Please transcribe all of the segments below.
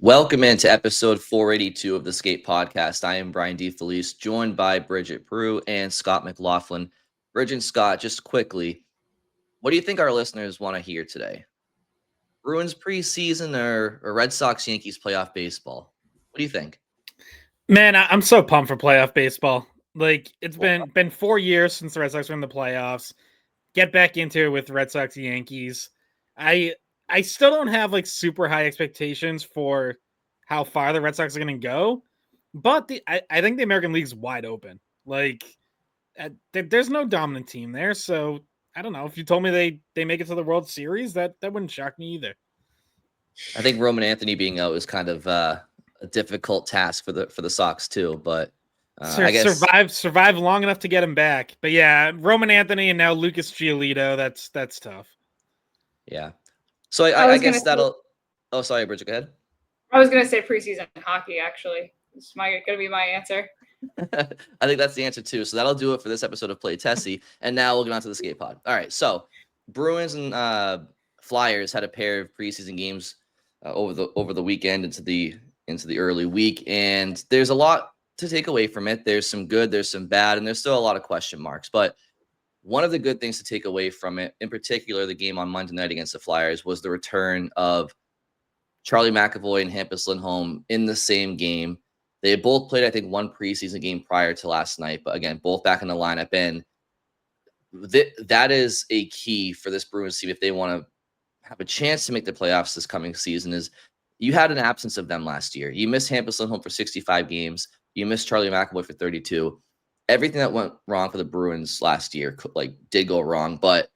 Welcome into episode 482 of the Skate Podcast. I am Brian DeFelice, joined by Bridget Prue and Scott McLaughlin. Bridget and Scott, just quickly, what do you think our listeners want to hear today? Bruins preseason or Red Sox Yankees playoff baseball? What do you think? Man, I'm so pumped for playoff baseball. Like it's been 4 years since the Red Sox were in the playoffs. Get back into it with Red Sox Yankees. I I still don't have like super high expectations for how far the Red Sox are going to go, but I think the American League's wide open. Like there's no dominant team there, so I don't know. If you told me they make it to the World Series, that wouldn't shock me either. I think Roman Anthony being out is kind of a difficult task for the Sox too, but I guess Survive long enough to get him back. But yeah, Roman Anthony and now Lucas Giolito, that's tough. Yeah. So I guess that'll. Oh, sorry, Bridget. Go ahead. I was gonna say preseason hockey. Actually, it's gonna be my answer. I think that's the answer too. So that'll do it for this episode of Play Tessie. And now we'll get on to the skate pod. All right. So Bruins and Flyers had a pair of preseason games over the weekend into the early week, and there's a lot to take away from it. There's some good, there's some bad, and there's still a lot of question marks. But one of the good things to take away from it, in particular, the game on Monday night against the Flyers, was the return of Charlie McAvoy and Hampus Lindholm in the same game. They had both played, I think, one preseason game prior to last night, but again, both back in the lineup. And that is a key for this Bruins team if they want to have a chance to make the playoffs this coming season. Is you had an absence of them last year. You missed Hampus Lindholm for 65 games. You missed Charlie McAvoy for 32. Everything that went wrong for the Bruins last year did go wrong. But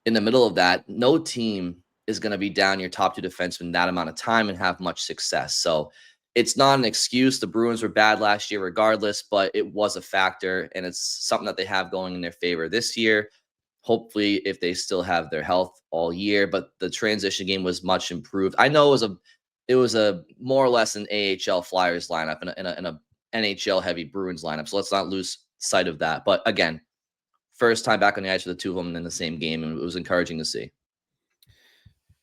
in the middle of that, no team is going to be down your top two defensemen that amount of time and have much success. So it's not an excuse. The Bruins were bad last year regardless, but it was a factor, and it's something that they have going in their favor this year. Hopefully, if they still have their health all year, but the transition game was much improved. I know it was a more or less an AHL Flyers lineup and a NHL heavy Bruins lineup. So let's not lose sight of that. But again, first time back on the ice for the two of them in the same game, and it was encouraging to see.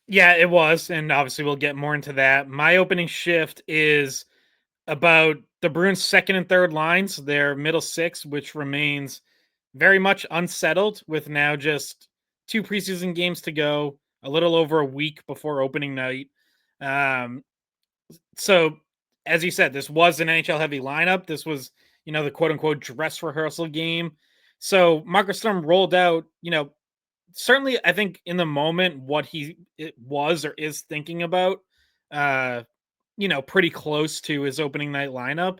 Yeah, it was, and obviously we'll get more into that. My opening shift is about the Bruins' second and third lines, their middle six, which remains very much unsettled with now just 2 preseason games to go, a little over a week before opening night. So, as you said, this was an NHL heavy lineup. This was, the quote unquote dress rehearsal game. So Marcus Sturm rolled out, certainly I think in the moment what it was or is thinking about, pretty close to his opening night lineup.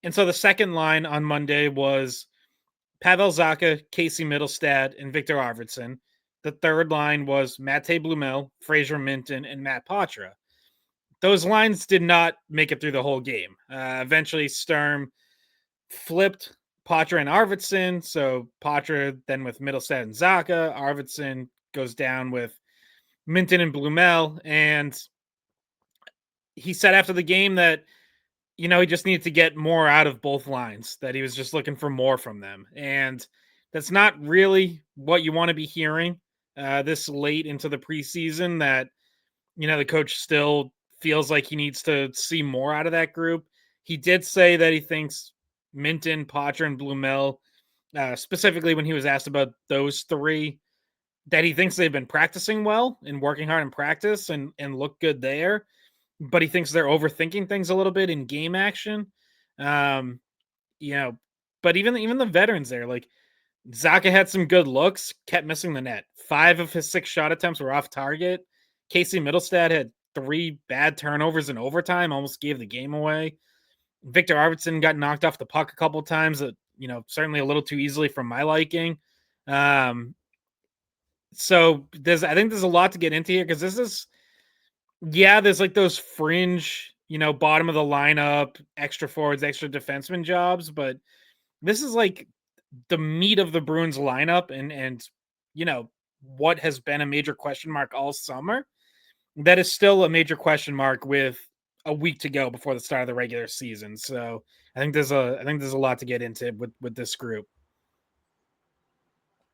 And so the second line on Monday was Pavel Zacha, Casey Mittelstadt, and Victor Arvidsson. The third line was Mate Blumel, Fraser Minten, and Matt Poitras. Those lines did not make it through the whole game. Eventually, Sturm flipped Poitras and Arvidsson. So Poitras then with Mittelstadt and Zacha. Arvidsson goes down with Minten and Blumel. And he said after the game that, he just needed to get more out of both lines, that he was just looking for more from them. And that's not really what you want to be hearing this late into the preseason, that, the coach still feels like he needs to see more out of that group. He did say that he thinks Minten, Poitras, and Blumel, specifically when he was asked about those three, that he thinks they've been practicing well and working hard in practice and look good there. But he thinks they're overthinking things a little bit in game action. But even the veterans there, like Zacha had some good looks, kept missing the net. 5 of his 6 shot attempts were off target. Casey Mittelstadt had 3 bad turnovers in overtime, almost gave the game away. Victor Arvidsson got knocked off the puck a couple times, certainly a little too easily for my liking. So I think there's a lot to get into here, because there's like those fringe, bottom of the lineup, extra forwards, extra defenseman jobs, but this is like the meat of the Bruins lineup and what has been a major question mark all summer. That is still a major question mark with a week to go before the start of the regular season. So I think there's a lot to get into with this group.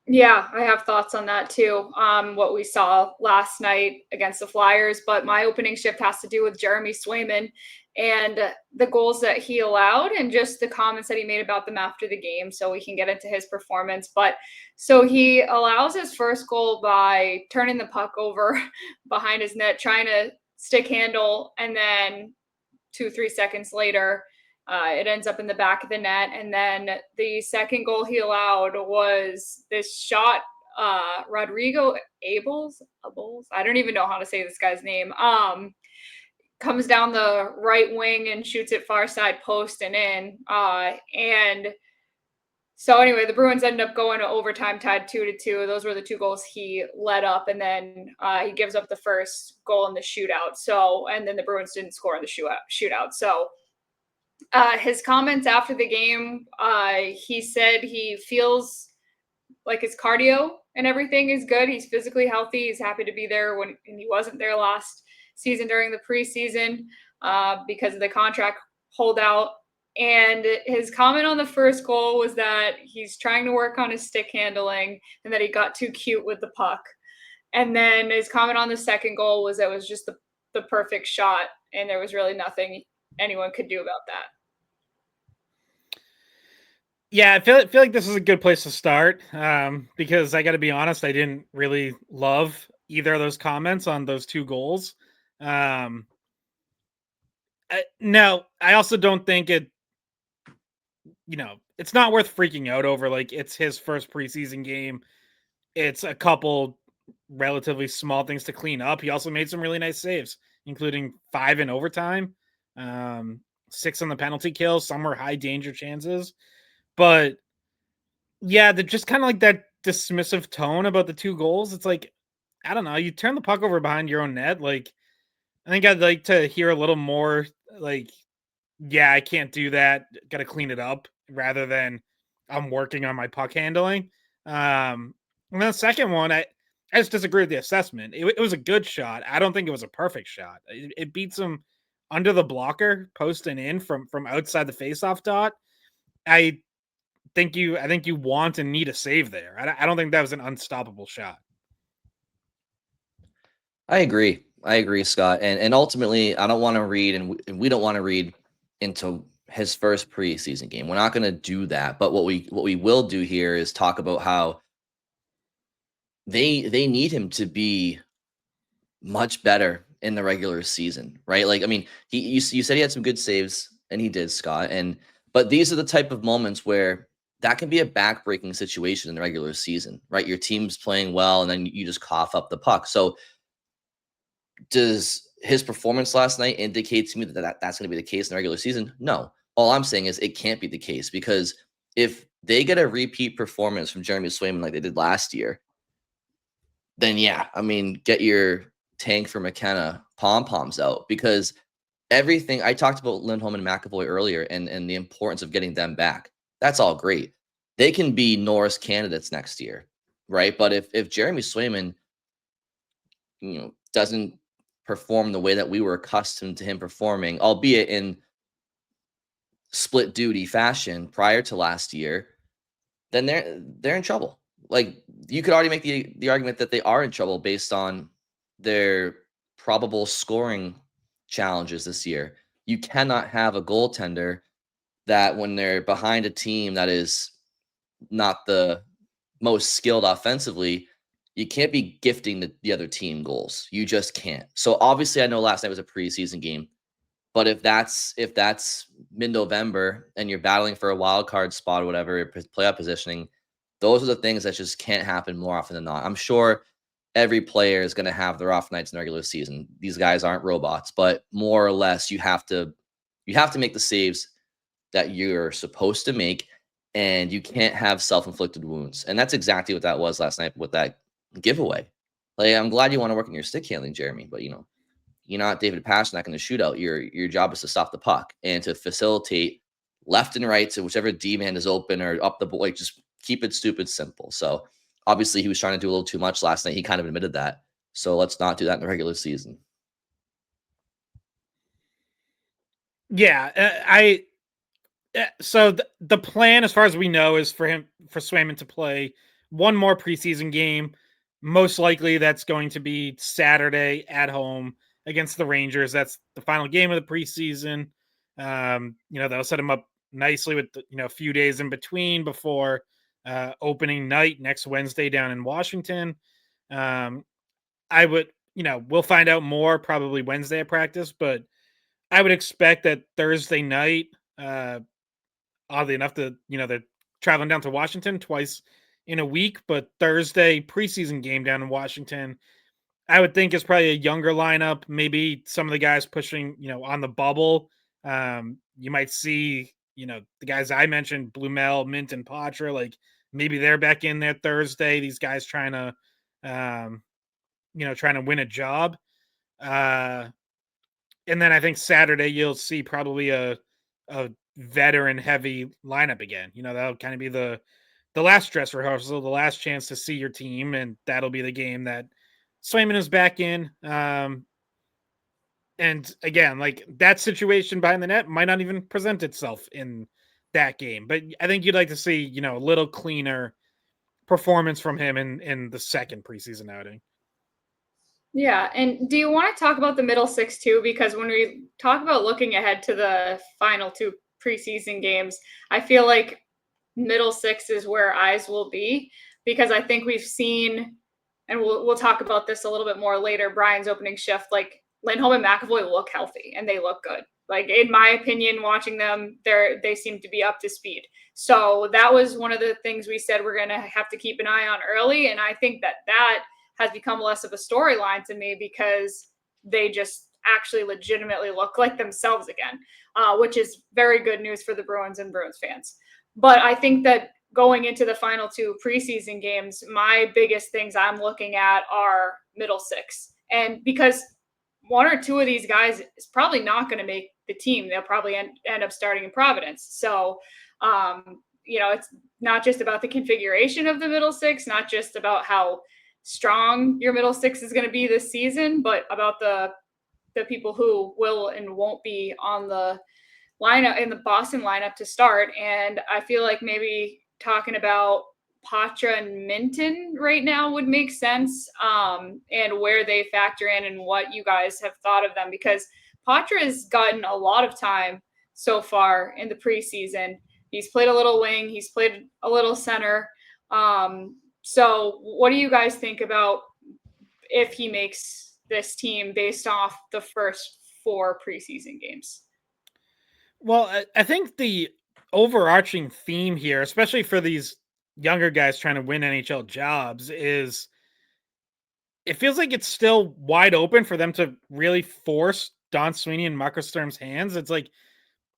Yeah, I have thoughts on that too. What we saw last night against the Flyers, but my opening shift has to do with Jeremy Swayman and the goals that he allowed and just the comments that he made about them after the game, so we can get into his performance. But so he allows his first goal by turning the puck over behind his net, trying to stick handle, and then 2-3 seconds later, it ends up in the back of the net. And then the second goal he allowed was this shot. Rodrigo Abels, I don't even know how to say this guy's name. Comes down the right wing and shoots it far side post and in. And so anyway, the Bruins ended up going to overtime, tied 2-2. Those were the two goals he led up, and then he gives up the first goal in the shootout. So, and then the Bruins didn't score in the shootout. So, his comments after the game, he said he feels like his cardio and everything is good. He's physically healthy. He's happy to be there when he wasn't there last season during the preseason because of the contract holdout. And his comment on the first goal was that he's trying to work on his stick handling and that he got too cute with the puck. And then his comment on the second goal was that it was just the perfect shot and there was really nothing anyone could do about that. Yeah, I feel like this is a good place to start because I got to be honest, I didn't really love either of those comments on those two goals. No, I also don't think it's not worth freaking out over. Like, it's his first preseason game. It's a couple relatively small things to clean up. He also made some really nice saves, including 5 in overtime, 6 on the penalty kill. Some were high danger chances. But yeah, they're just kind of like that dismissive tone about the two goals. It's like, I don't know, you turn the puck over behind your own net. Like, I think I'd like to hear a little more like, yeah, I can't do that. Got to clean it up rather than I'm working on my puck handling. And then the second one, I just disagree with the assessment. It was a good shot. I don't think it was a perfect shot. It beats him under the blocker, post and in from outside the faceoff dot. I think you want and need a save there. I don't think that was an unstoppable shot. I agree, Scott. And ultimately, I don't want to read, and we don't want to read into his first preseason game. We're not going to do that. But what we will do here is talk about how they need him to be much better in the regular season, right? Like, I mean, you said he had some good saves, and he did, Scott. But these are the type of moments where that can be a backbreaking situation in the regular season, right? Your team's playing well, and then you just cough up the puck. So does his performance last night indicate to me that that's going to be the case in the regular season? No. All I'm saying is it can't be the case, because if they get a repeat performance from Jeremy Swayman like they did last year, then yeah, I mean, get your tank for McKenna pom-poms out, because everything I talked about Lindholm and McAvoy earlier and the importance of getting them back. That's all great. They can be Norris candidates next year, right? But if Jeremy Swayman, doesn't perform the way that we were accustomed to him performing, albeit in split duty fashion prior to last year, then they're in trouble. Like, you could already make the argument that they are in trouble based on their probable scoring challenges this year. You cannot have a goaltender that, when they're behind a team that is not the most skilled offensively, you can't be gifting the other team goals. You just can't. So obviously, I know last night was a preseason game, but if that's mid-November and you're battling for a wild card spot or whatever, playoff positioning, those are the things that just can't happen more often than not. I'm sure every player is going to have their off nights in the regular season. These guys aren't robots, but more or less, you have to make the saves that you're supposed to make, and you can't have self-inflicted wounds. And that's exactly what that was last night with that giveaway. Like, I'm glad you want to work on your stick handling, Jeremy, but you're not David Pastrnak in the shootout. Your job is to stop the puck and to facilitate left and right to whichever D-man is open or up the board. Like, just keep it stupid simple. So obviously he was trying to do a little too much last night. He kind of admitted that. So let's not do that in the regular season. Yeah, so the plan, as far as we know, is for Swayman to play one more preseason game. Most likely that's going to be Saturday at home against the Rangers. That's the final game of the preseason. They'll set him up nicely with a few days in between before opening night next Wednesday down in Washington. I would, we'll find out more probably Wednesday at practice, but I would expect that Thursday night, oddly enough, they're traveling down to Washington twice in a week, but Thursday preseason game down in Washington, I would think is probably a younger lineup. Maybe some of the guys pushing, on the bubble. You might see, the guys I mentioned, Blumel, Minten, Poitras, like maybe they're back in there Thursday. These guys trying to win a job. And then I think Saturday you'll see probably a veteran heavy lineup again. That'll kind of be the last dress rehearsal, the last chance to see your team, and that'll be the game that Swayman is back in. And again, like that situation behind the net might not even present itself in that game. But I think you'd like to see, a little cleaner performance from him in the second preseason outing. Yeah. And do you want to talk about the middle six too? Because when we talk about looking ahead to the final 2 preseason games, I feel like middle six is where eyes will be, because I think we've seen, and we'll talk about this a little bit more later, Brian's opening shift, like Lindholm and McAvoy look healthy and they look good. Like in my opinion, watching them, they seem to be up to speed. So that was one of the things we said we're going to have to keep an eye on early. And I think that has become less of a storyline to me because they just actually legitimately look like themselves again, which is very good news for the Bruins and Bruins fans. But I think that going into the final 2 preseason games, my biggest things I'm looking at are middle six. And because 1 or 2 of these guys is probably not going to make the team, they'll probably end up starting in Providence. So, it's not just about the configuration of the middle six, not just about how strong your middle six is going to be this season, but about the people who will and won't be on the lineup in the Boston lineup to start. And I feel like maybe talking about Poitras and Minten right now would make sense, and where they factor in and what you guys have thought of them, because Poitras has gotten a lot of time so far in the preseason. He's played a little wing, he's played a little center. So what do you guys think about if he makes this team based off the first 4 preseason games? Well, I think the overarching theme here, especially for these younger guys trying to win NHL jobs, is it feels like it's still wide open for them to really force Don Sweeney and Marco Sturm's hands. It's like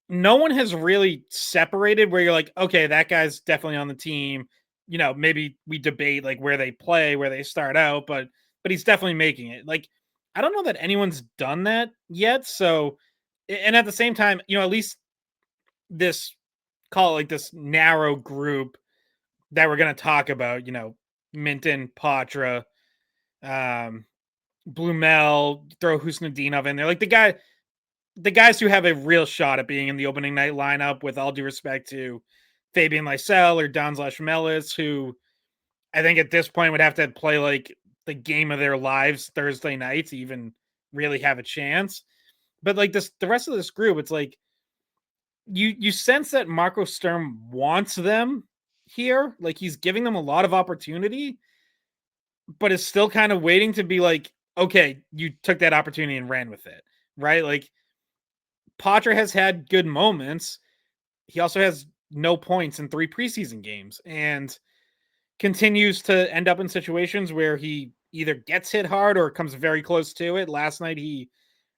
no one has really separated where you're like, okay, that guy's definitely on the team. Maybe we debate like where they play, where they start out, but he's definitely making it. Like, I don't know that anyone's done that yet. So, and at the same time, at least this, call it like this narrow group that we're going to talk about, Minten, Poitras, Blumel, throw Khusnutdinov in there. Like the guys who have a real shot at being in the opening night lineup, with all due respect to Fabian Lysell or Don/Mellis, who I think at this point would have to play like the game of their lives Thursday night to even really have a chance. But like the rest of this group, it's like you sense that Marco Sturm wants them here. Like he's giving them a lot of opportunity, but is still kind of waiting to be like, okay, you took that opportunity and ran with it, right? Like Poitras has had good moments. He also has no points in 3 preseason games and continues to end up in situations where he either gets hit hard or comes very close to it. Last night,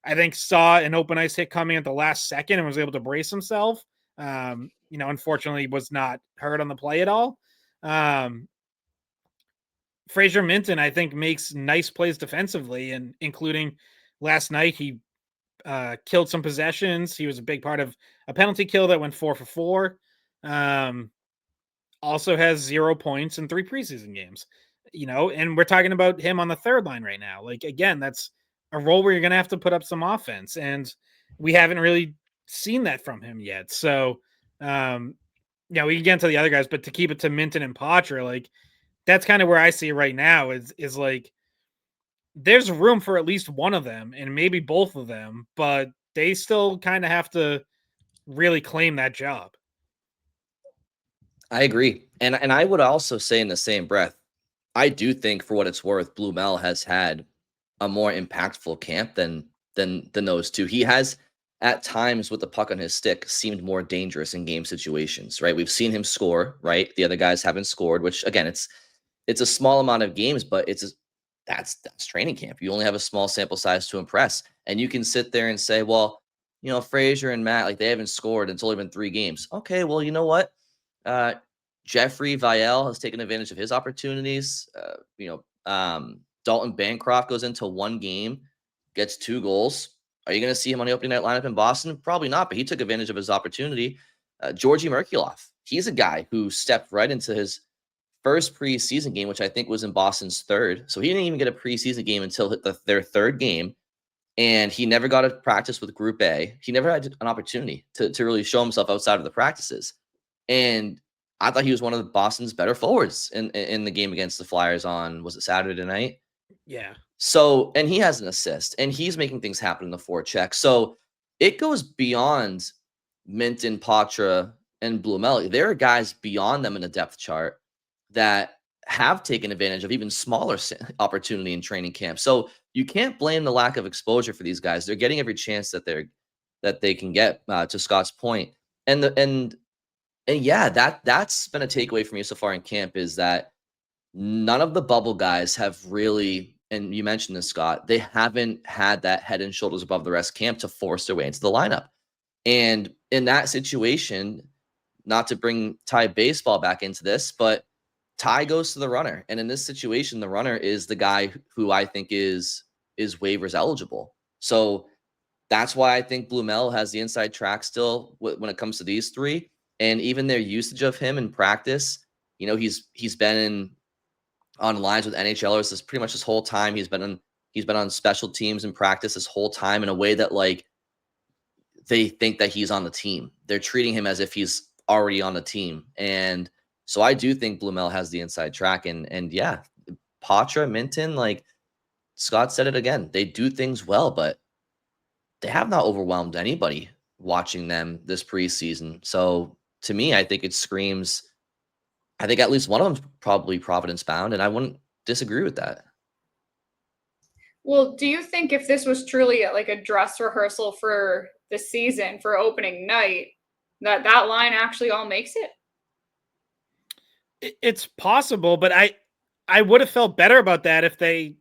I think, saw an open ice hit coming at the last second and was able to brace himself. Unfortunately, was not hurt on the play at all. Fraser Minten, I think, makes nice plays defensively, and including last night, he killed some possessions. He was a big part of a penalty kill that went 4 for 4. Also has 0 points in 3 preseason games, and we're talking about him on the third line right now. Like, again, that's a role where you're going to have to put up some offense, and we haven't really seen that from him yet. So, we can get into the other guys, but to keep it to Minten and Poitras, like that's kind of where I see it right now is like there's room for at least one of them and maybe both of them, but they still kind of have to really claim that job. I agree. And I would also say in the same breath, I do think for what it's worth, Blumel has had a more impactful camp than those two. He has at times with the puck on his stick seemed more dangerous in game situations, right? We've seen him score, right? The other guys haven't scored, which again, it's a small amount of games, but that's training camp. You only have a small sample size to impress. And you can sit there and say, well, Frazier and Matt, like they haven't scored. It's only been 3 games. Okay, well, you know what? Jeffrey Vial has taken advantage of his opportunities. Dalton Bancroft goes into 1 game, gets 2 goals. Are you going to see him on the opening night lineup in Boston? Probably not, but he took advantage of his opportunity. Georgi Merkulov, he's a guy who stepped right into his first preseason game, which I think was in Boston's 3rd. So he didn't even get a preseason game until their 3rd game. And he never got a practice with Group A. He never had an opportunity to really show himself outside of the practices. And I thought he was one of Boston's better forwards in the game against the Flyers on, was it Saturday night? Yeah. So, and he has an assist, and he's making things happen in the forecheck. So it goes beyond Minten, Poitras, and Blumel. There are guys beyond them in the depth chart that have taken advantage of even smaller opportunity in training camp. So you can't blame the lack of exposure for these guys. They're getting every chance that they can get, to Scott's point. And yeah, that's been a takeaway for me so far in camp is that none of the bubble guys have really, and you mentioned this, Scott, they haven't had that head and shoulders above the rest camp to force their way into the lineup. And in that situation, not to bring Ty baseball back into this, but Ty goes to the runner. And in this situation, the runner is the guy who I think is waivers eligible. So that's why I think Blumel has the inside track still when it comes to these 3. And even their usage of him in practice, he's been on lines with NHLers this pretty much this whole time. He's been on special teams in practice this whole time in a way that like they think that he's on the team. They're treating him as if he's already on the team. And so I do think Blumel has the inside track. And yeah, Poitras, Minten, like Scott said it again, they do things well, but they have not overwhelmed anybody watching them this preseason. So to me, I think it screams, I think at least one of them's probably Providence bound, and I wouldn't disagree with that. Well, do you think if this was truly like a dress rehearsal for the season for opening night, that line actually all makes it? It's possible, but I would have felt better about that if they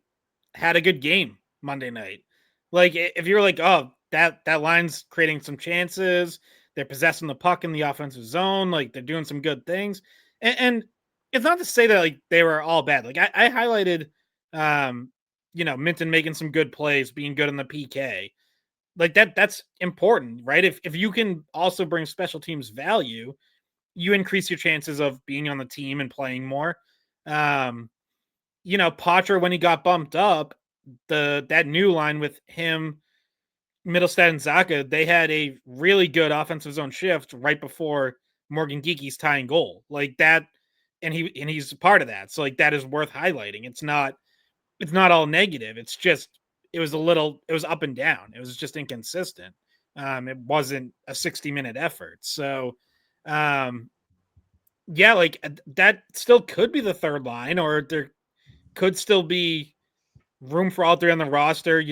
had a good game Monday night. Like if you're like, oh, that line's creating some chances, they're possessing the puck in the offensive zone, like they're doing some good things. And it's not to say that like they were all bad. Like I highlighted Minten making some good plays, being good in the PK. Like that's important, right? If you can also bring special teams value, you increase your chances of being on the team and playing more. Poitras, when he got bumped up, that new line with him, Mittelstadt, and Zacha, they had a really good offensive zone shift right before Morgan Geekie's tying goal. Like that, and he's a part of that. So like that is worth highlighting. It's not all negative. It's just it was up and down. It was just inconsistent. It wasn't a 60-minute effort. So yeah, like that still could be the third line, or there could still be room for all 3 on the roster.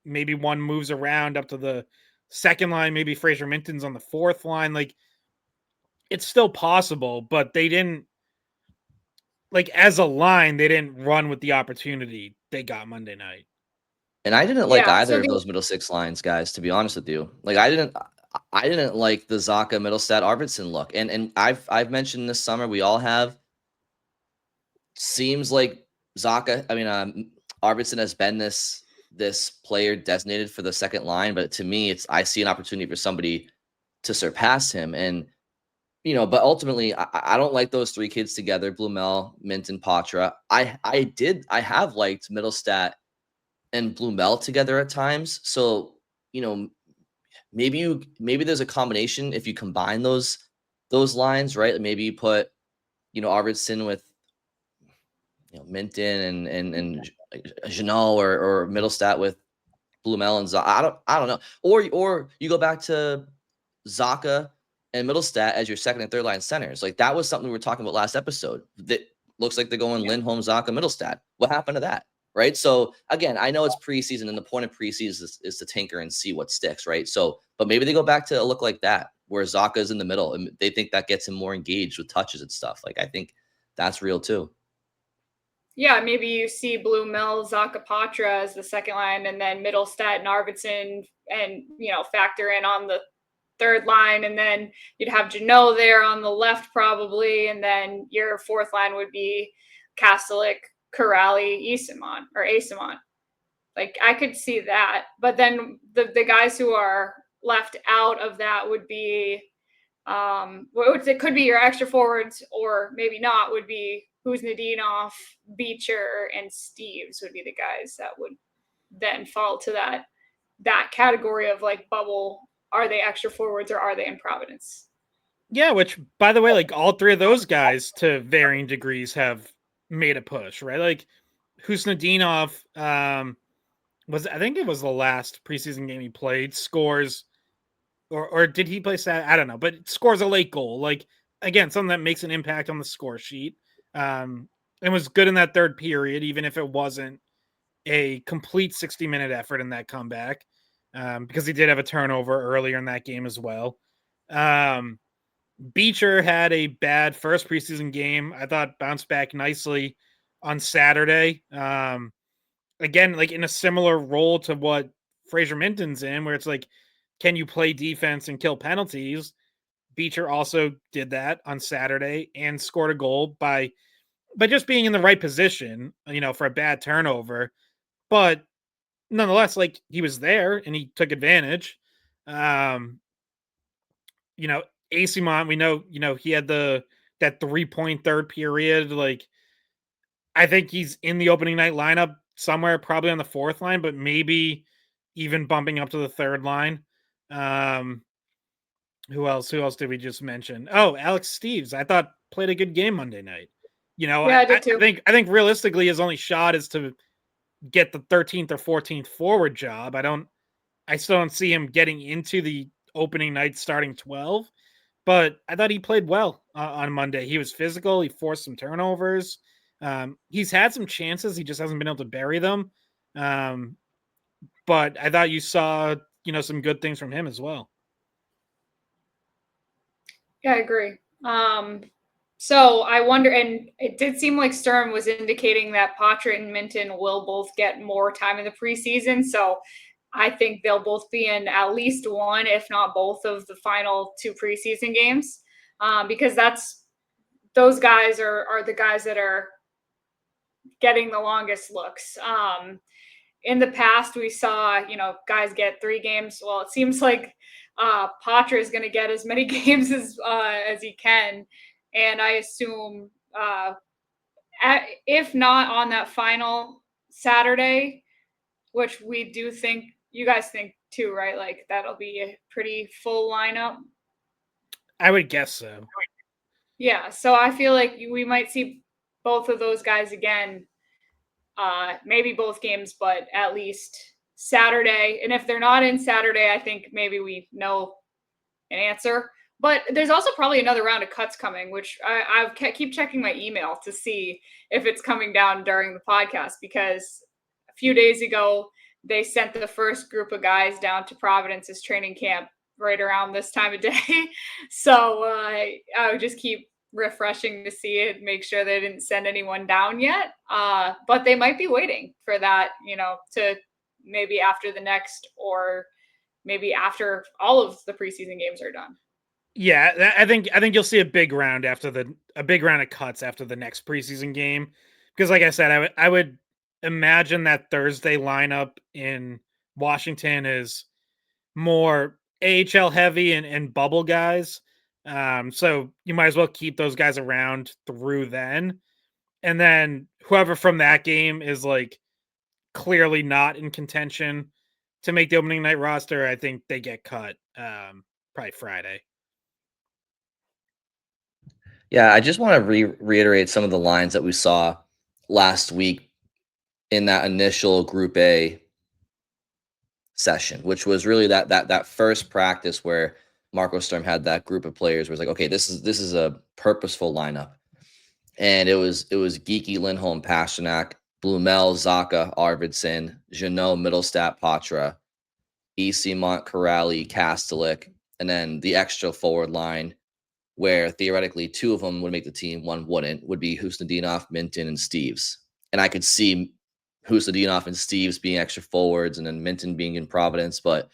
Maybe one moves around up to the second line. Maybe Fraser Minten's on the 4th line. Like it's still possible, but they didn't, like as a line, they didn't run with the opportunity they got Monday night. And I didn't like either of those middle 6 lines, guys, to be honest with you. Like I didn't like the Zacha, Mittelstadt, Arvidsson look. And I've mentioned this summer, we all have. Seems like Arvidsson has been this player designated for the second line, but to me, I see an opportunity for somebody to surpass him. And but ultimately, I don't like those 3 kids together: Blumel, Minten, Poitras. I have liked Mittelstadt and Blumel together at times. So maybe there's a combination if you combine those lines, right? Maybe you put Arvidsson with Minten and Janot or Mittelstadt with Blumel and Zacha. I don't know. Or you go back to Zacha and Mittelstadt as your second and third line centers. Like that was something we were talking about last episode. That looks like they're going Lindholm, Zacha, Mittelstadt. What happened to that? Right. So again, I know it's preseason, and the point of preseason is to tinker and see what sticks. Right. So, but maybe they go back to a look like that where Zacha is in the middle, and they think that gets him more engaged with touches and stuff. Like I think that's real too. Yeah, maybe you see Blumel, Zacha, Poitras as the second line, and then Mittelstadt and Arvidsson, and factor in on the third line, and then you'd have Janot there on the left probably, and then your fourth line would be Kastelik, Corrali, Asimont. Like I could see that, but then the guys who are left out of that would be, it could be your extra forwards, or maybe not. Would be Khusnutdinov, Beecher, and Steves would be the guys that would then fall to that category of like bubble. Are they extra forwards or are they in Providence? Yeah, which by the way, like all three of those guys to varying degrees have made a push, right? Like Khusnutdinov, I think it was the last preseason game he played, scores, or did he play Saturday? I don't know, but scores a late goal. Like again, something that makes an impact on the score sheet. And was good in that third period, even if it wasn't a complete 60-minute effort in that comeback, because he did have a turnover earlier in that game as well. Beecher had a bad first preseason game. I thought bounced back nicely on Saturday. Again, like in a similar role to what Fraser Minten's in, where it's like, can you play defense and kill penalties? Beecher also did that on Saturday and scored a goal by just being in the right position, for a bad turnover. But nonetheless, like he was there and he took advantage. Asimont, we know, he had that 3-point third period. Like, I think he's in the opening night lineup somewhere, probably on the fourth line, but maybe even bumping up to the third line. Who else did we just mention? Oh, Alex Steves, I thought played a good game Monday night. Yeah, I did too. I think realistically his only shot is to get the 13th or 14th forward job. I still don't see him getting into the opening night starting 12, but I thought he played well on Monday. He was physical. He forced some turnovers. He's had some chances. He just hasn't been able to bury them. But I thought you saw, some good things from him as well. Yeah, I agree. So I wonder, and it did seem like Sturm was indicating that Poitras and Minten will both get more time in the preseason. So I think they'll both be in at least one, if not both, of the final 2 preseason games, because those guys are the guys that are getting the longest looks. In the past, we saw, guys get 3 games. Well, it seems like Poitras is going to get as many games as he can. And I assume, if not on that final Saturday, which we do think, you guys think too, right? Like that'll be a pretty full lineup. I would guess so. Yeah. So I feel like we might see both of those guys again. Maybe both games, but at least Saturday. And if they're not in Saturday, I think maybe we know an answer. But there's also probably another round of cuts coming, which I keep checking my email to see if it's coming down during the podcast, because a few days ago, they sent the first group of guys down to Providence's training camp right around this time of day. So I would just keep refreshing to see it, make sure they didn't send anyone down yet. But they might be waiting for that, to maybe after the next, or maybe after all of the preseason games are done. Yeah, I think you'll see a big round of cuts after the next preseason game, because like I said, I would imagine that Thursday lineup in Washington is more AHL heavy and bubble guys. So you might as well keep those guys around through then. And then whoever from that game is like clearly not in contention to make the opening night roster, I think they get cut probably Friday. Yeah, I just want to reiterate some of the lines that we saw last week in that initial Group A session, which was really that first practice where Marco Sturm had that group of players where it's like, okay, this is a purposeful lineup. And it was Geeky, Lindholm, Pasternak, Blumel, Zacha, Arvidsson, Jeannot, Mittelstadt, Poitras, Easymont, Corrali, Kastelik, and then the extra forward line where theoretically two of them would make the team, one wouldn't, would be Khusnutdinov, Minten, and Steves. And I could see Khusnutdinov and Steves being extra forwards and then Minten being in Providence. But,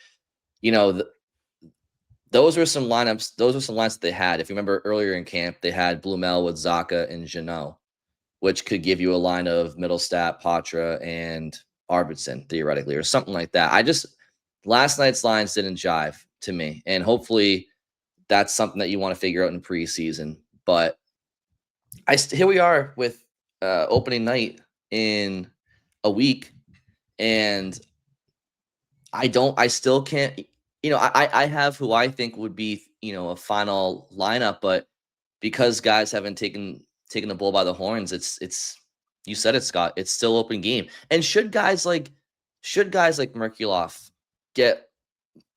those were some lineups. Those were some lines that they had. If you remember earlier in camp, they had Blumel with Zacha and Jeannot, which could give you a line of Mittelstadt, Poitras, and Arvidsson, theoretically, or something like that. Last night's lines didn't jive to me. And hopefully that's something that you want to figure out in preseason. But here we are with opening night in a week. And I still can't, I have who I think would be, a final lineup, but because guys haven't taken the bull by the horns, it's you said it, Scott, it's still open game. And should guys like Merkulov get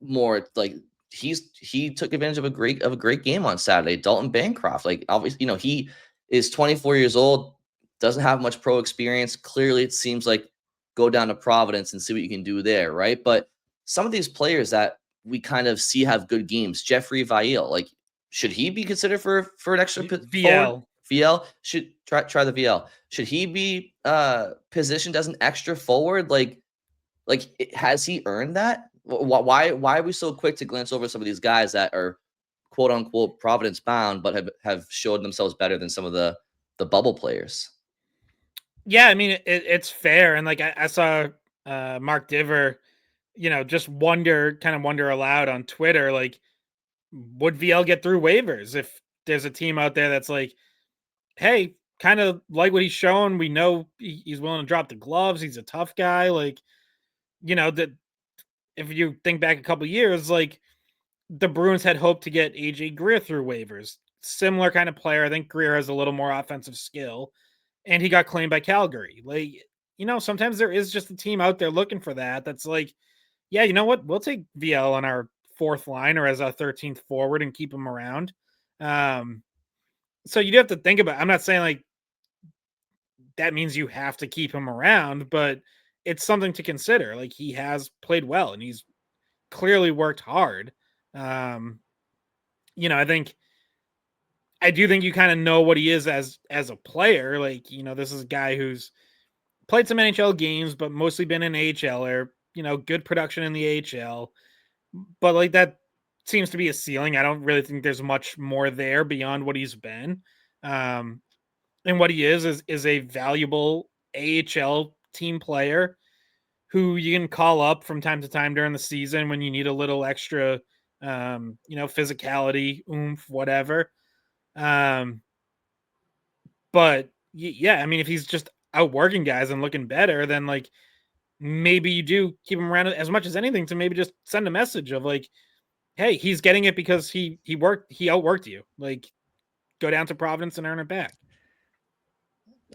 more, like he took advantage of a great game on Saturday. Dalton Bancroft, like obviously, he is 24 years old, doesn't have much pro experience. Clearly, it seems like go down to Providence and see what you can do there, right? But some of these players that we kind of see have good games, Jeffrey Viel, like should he be considered for an extra VL? VL should try the VL. Should he be positioned as an extra forward? Like has he earned that? Why are we so quick to glance over some of these guys that are quote unquote Providence bound, but have showed themselves better than some of the bubble players? Yeah, I mean it's fair, and like I saw Mark Diver, just wonder aloud on Twitter, like would VL get through waivers if there's a team out there that's like, hey, kind of like what he's shown, we know he's willing to drop the gloves, he's a tough guy, like that. If you think back a couple years, like the Bruins had hoped to get AJ Greer through waivers, similar kind of player. I think Greer has a little more offensive skill, and he got claimed by Calgary. Like, sometimes there is just a team out there looking for that. That's like, yeah, you know what? We'll take VL on our fourth line or as our 13th forward and keep him around. So you do have to think about, I'm not saying like that means you have to keep him around, but it's something to consider. Like he has played well and he's clearly worked hard. I do think you kind of know what he is as a player. Like, this is a guy who's played some NHL games, but mostly been an AHLer, good production in the AHL. But like that seems to be a ceiling. I don't really think there's much more there beyond what he's been. And what he is a valuable AHL team player who you can call up from time to time during the season when you need a little extra, physicality, oomph, whatever. But yeah, I mean, if he's just outworking guys and looking better, then like maybe you do keep him around as much as anything to maybe just send a message of like, hey, he's getting it because he outworked you. Like, go down to Providence and earn it back.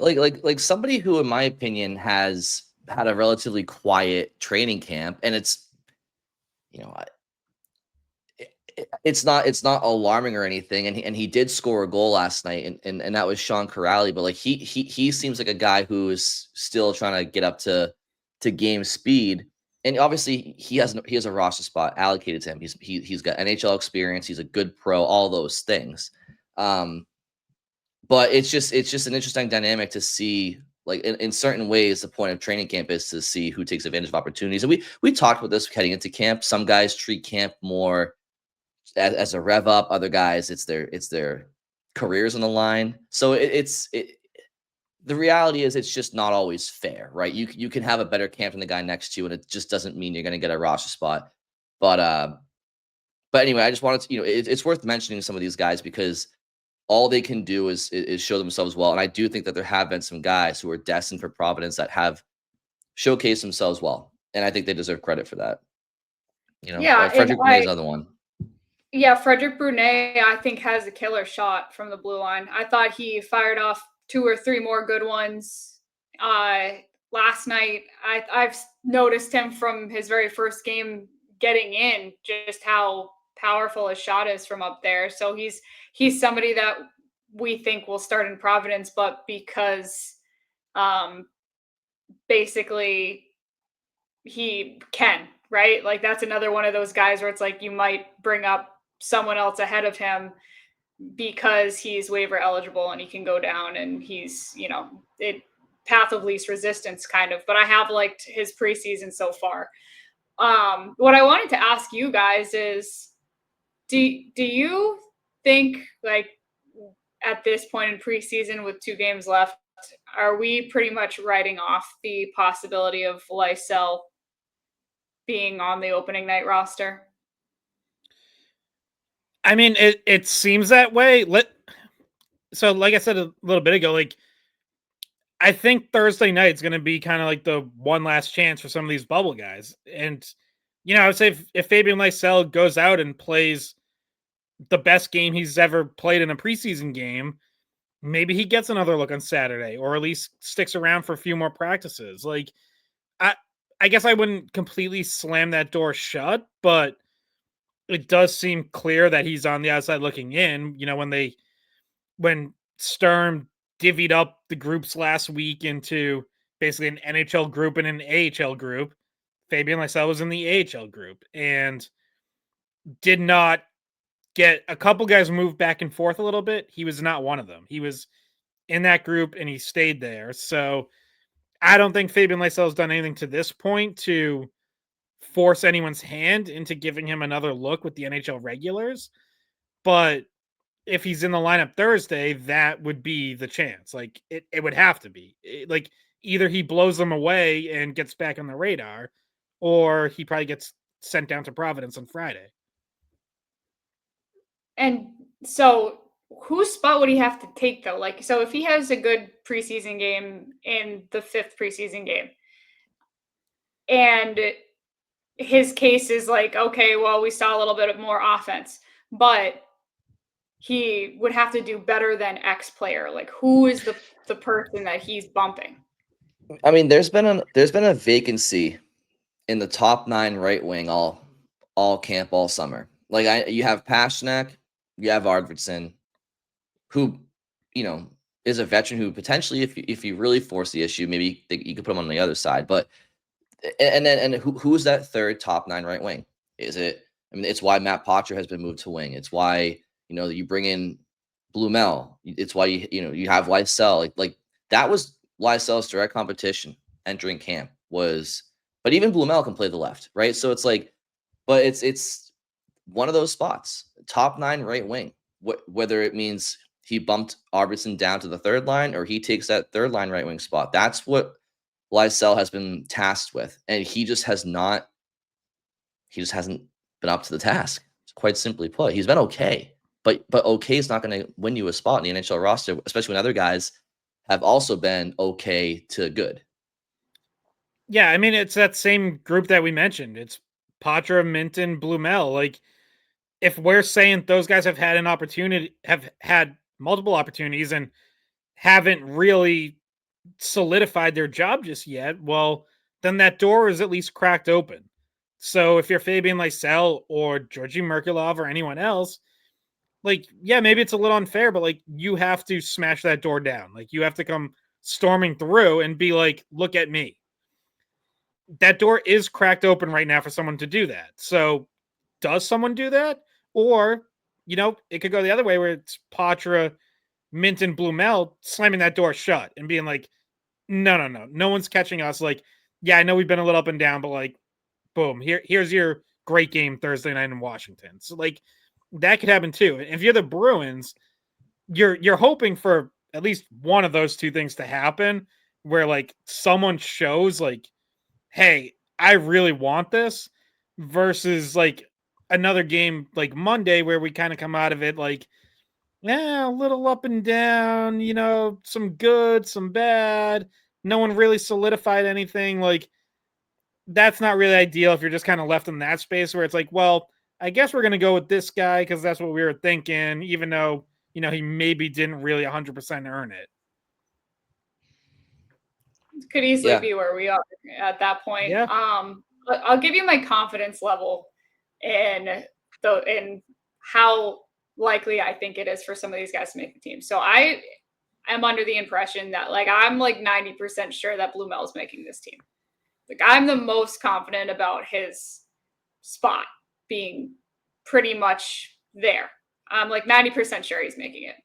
Like somebody who, in my opinion, has had a relatively quiet training camp, and it's it's not alarming or anything. And he did score a goal last night, and that was Sean Corrali. But like he seems like a guy who is still trying to get up to game speed. And obviously he has a roster spot allocated to him. He's got NHL experience. He's a good pro. All those things. But it's just an interesting dynamic to see. Like in certain ways, the point of training camp is to see who takes advantage of opportunities. And we talked about this heading into camp. Some guys treat camp more as a rev up. Other guys, it's their careers on the line. So the reality is it's just not always fair, right? You can have a better camp than the guy next to you, and it just doesn't mean you're going to get a roster spot. But anyway, I just wanted to, it's worth mentioning some of these guys because all they can do is show themselves well. And I do think that there have been some guys who are destined for Providence that have showcased themselves well. And I think they deserve credit for that. Frederick Brunet is another one. Yeah, Frederick Brunet, I think, has a killer shot from the blue line. I thought he fired off 2 or 3 more good ones Last night, I've noticed him from his very first game getting in, just how powerful his shot is from up there. So he's somebody that we think will start in Providence, but because basically he can, right? Like that's another one of those guys where it's like you might bring up someone else ahead of him because he's waiver eligible and he can go down and he's, path of least resistance kind of. But I have liked his preseason so far. What I wanted to ask you guys is, do you think, like, at this point in preseason with 2 games left, are we pretty much writing off the possibility of Lysell being on the opening night roster? I mean, it seems that way. So, like I said a little bit ago, like I think Thursday night is going to be kind of like the one last chance for some of these bubble guys. And I would say if Fabian Lysell goes out and plays the best game he's ever played in a preseason game, maybe he gets another look on Saturday, or at least sticks around for a few more practices. Like, I guess I wouldn't completely slam that door shut, but it does seem clear that he's on the outside looking in. When Sturm divvied up the groups last week into basically an NHL group and an AHL group, Fabian Lysell was in the AHL group and did not get a couple guys moved back and forth a little bit. He was not one of them. He was in that group and he stayed there. So I don't think Fabian Lysell has done anything to this point to force anyone's hand into giving him another look with the NHL regulars. But if he's in the lineup Thursday, that would be the chance. Like it would have to be. Like either he blows them away and gets back on the radar, or he probably gets sent down to Providence on Friday. And so whose spot would he have to take though? Like, so if he has a good preseason game in the 5th preseason game and his case is like, okay, well, we saw a little bit of more offense, but he would have to do better than X player. Like, who is the person that he's bumping? I mean, there's been a vacancy in the top 9 right wing all camp, all summer. Like you have Pasternak, you have Arvidsson, who is a veteran who potentially, if you really force the issue, maybe you could put him on the other side. But and who's that third top 9 right wing? Is it? I mean, it's why Matt Poitras has been moved to wing. It's why you bring in Blumel. It's why you have Lysell. Like that was Lysell's direct competition entering camp was. But even Blumel can play the left, right? So it's like, but it's one of those spots, top 9 right wing. Whether it means he bumped Arvidsson down to the 3rd line or he takes that 3rd line right wing spot. That's what Lysell has been tasked with, and he just hasn't been up to the task. Quite simply put, he's been okay, but okay is not going to win you a spot in the NHL roster, especially when other guys have also been okay to good. Yeah, I mean, it's that same group that we mentioned. It's Poitras, Minten, Blumel. Like, if we're saying those guys have had multiple opportunities and haven't really solidified their job just yet, well, then that door is at least cracked open. So if you're Fabian Lysell or Georgi Merkulov or anyone else, like, yeah, maybe it's a little unfair, but like you have to smash that door down. Like you have to come storming through and be like, look at me. That door is cracked open right now for someone to do that. So does someone do that? Or, it could go the other way where it's Poitras, Minten, Blumel slamming that door shut and being like, no one's catching us. Like, yeah, I know we've been a little up and down, but like, boom, here's your great game Thursday night in Washington. So like that could happen too. If you're the Bruins, you're hoping for at least one of those two things to happen where like someone shows like, hey, I really want this, versus like another game like Monday where we kind of come out of it like, yeah, a little up and down, some good, some bad. No one really solidified anything. Like, that's not really ideal if you're just kind of left in that space where it's like, well, I guess we're going to go with this guy because that's what we were thinking, even though, he maybe didn't really 100% earn it. Could easily be where we are at that point. Yeah. I'll give you my confidence level in how likely I think it is for some of these guys to make the team. So I am under the impression that I'm 90% sure that Blumel's making this team. I'm the most confident about his spot being pretty much there. I'm 90% sure he's making it.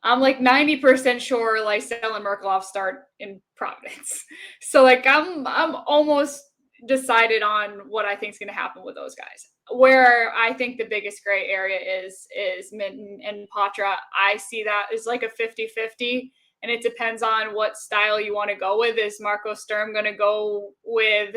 I'm 90% sure Lysell and Merkelov start in Providence. So I'm almost decided on what I think is going to happen with those guys. Where I think the biggest gray area is Minten and Poitras. I see that as a 50-50, and it depends on what style you want to go with. Is Marco Sturm going to go with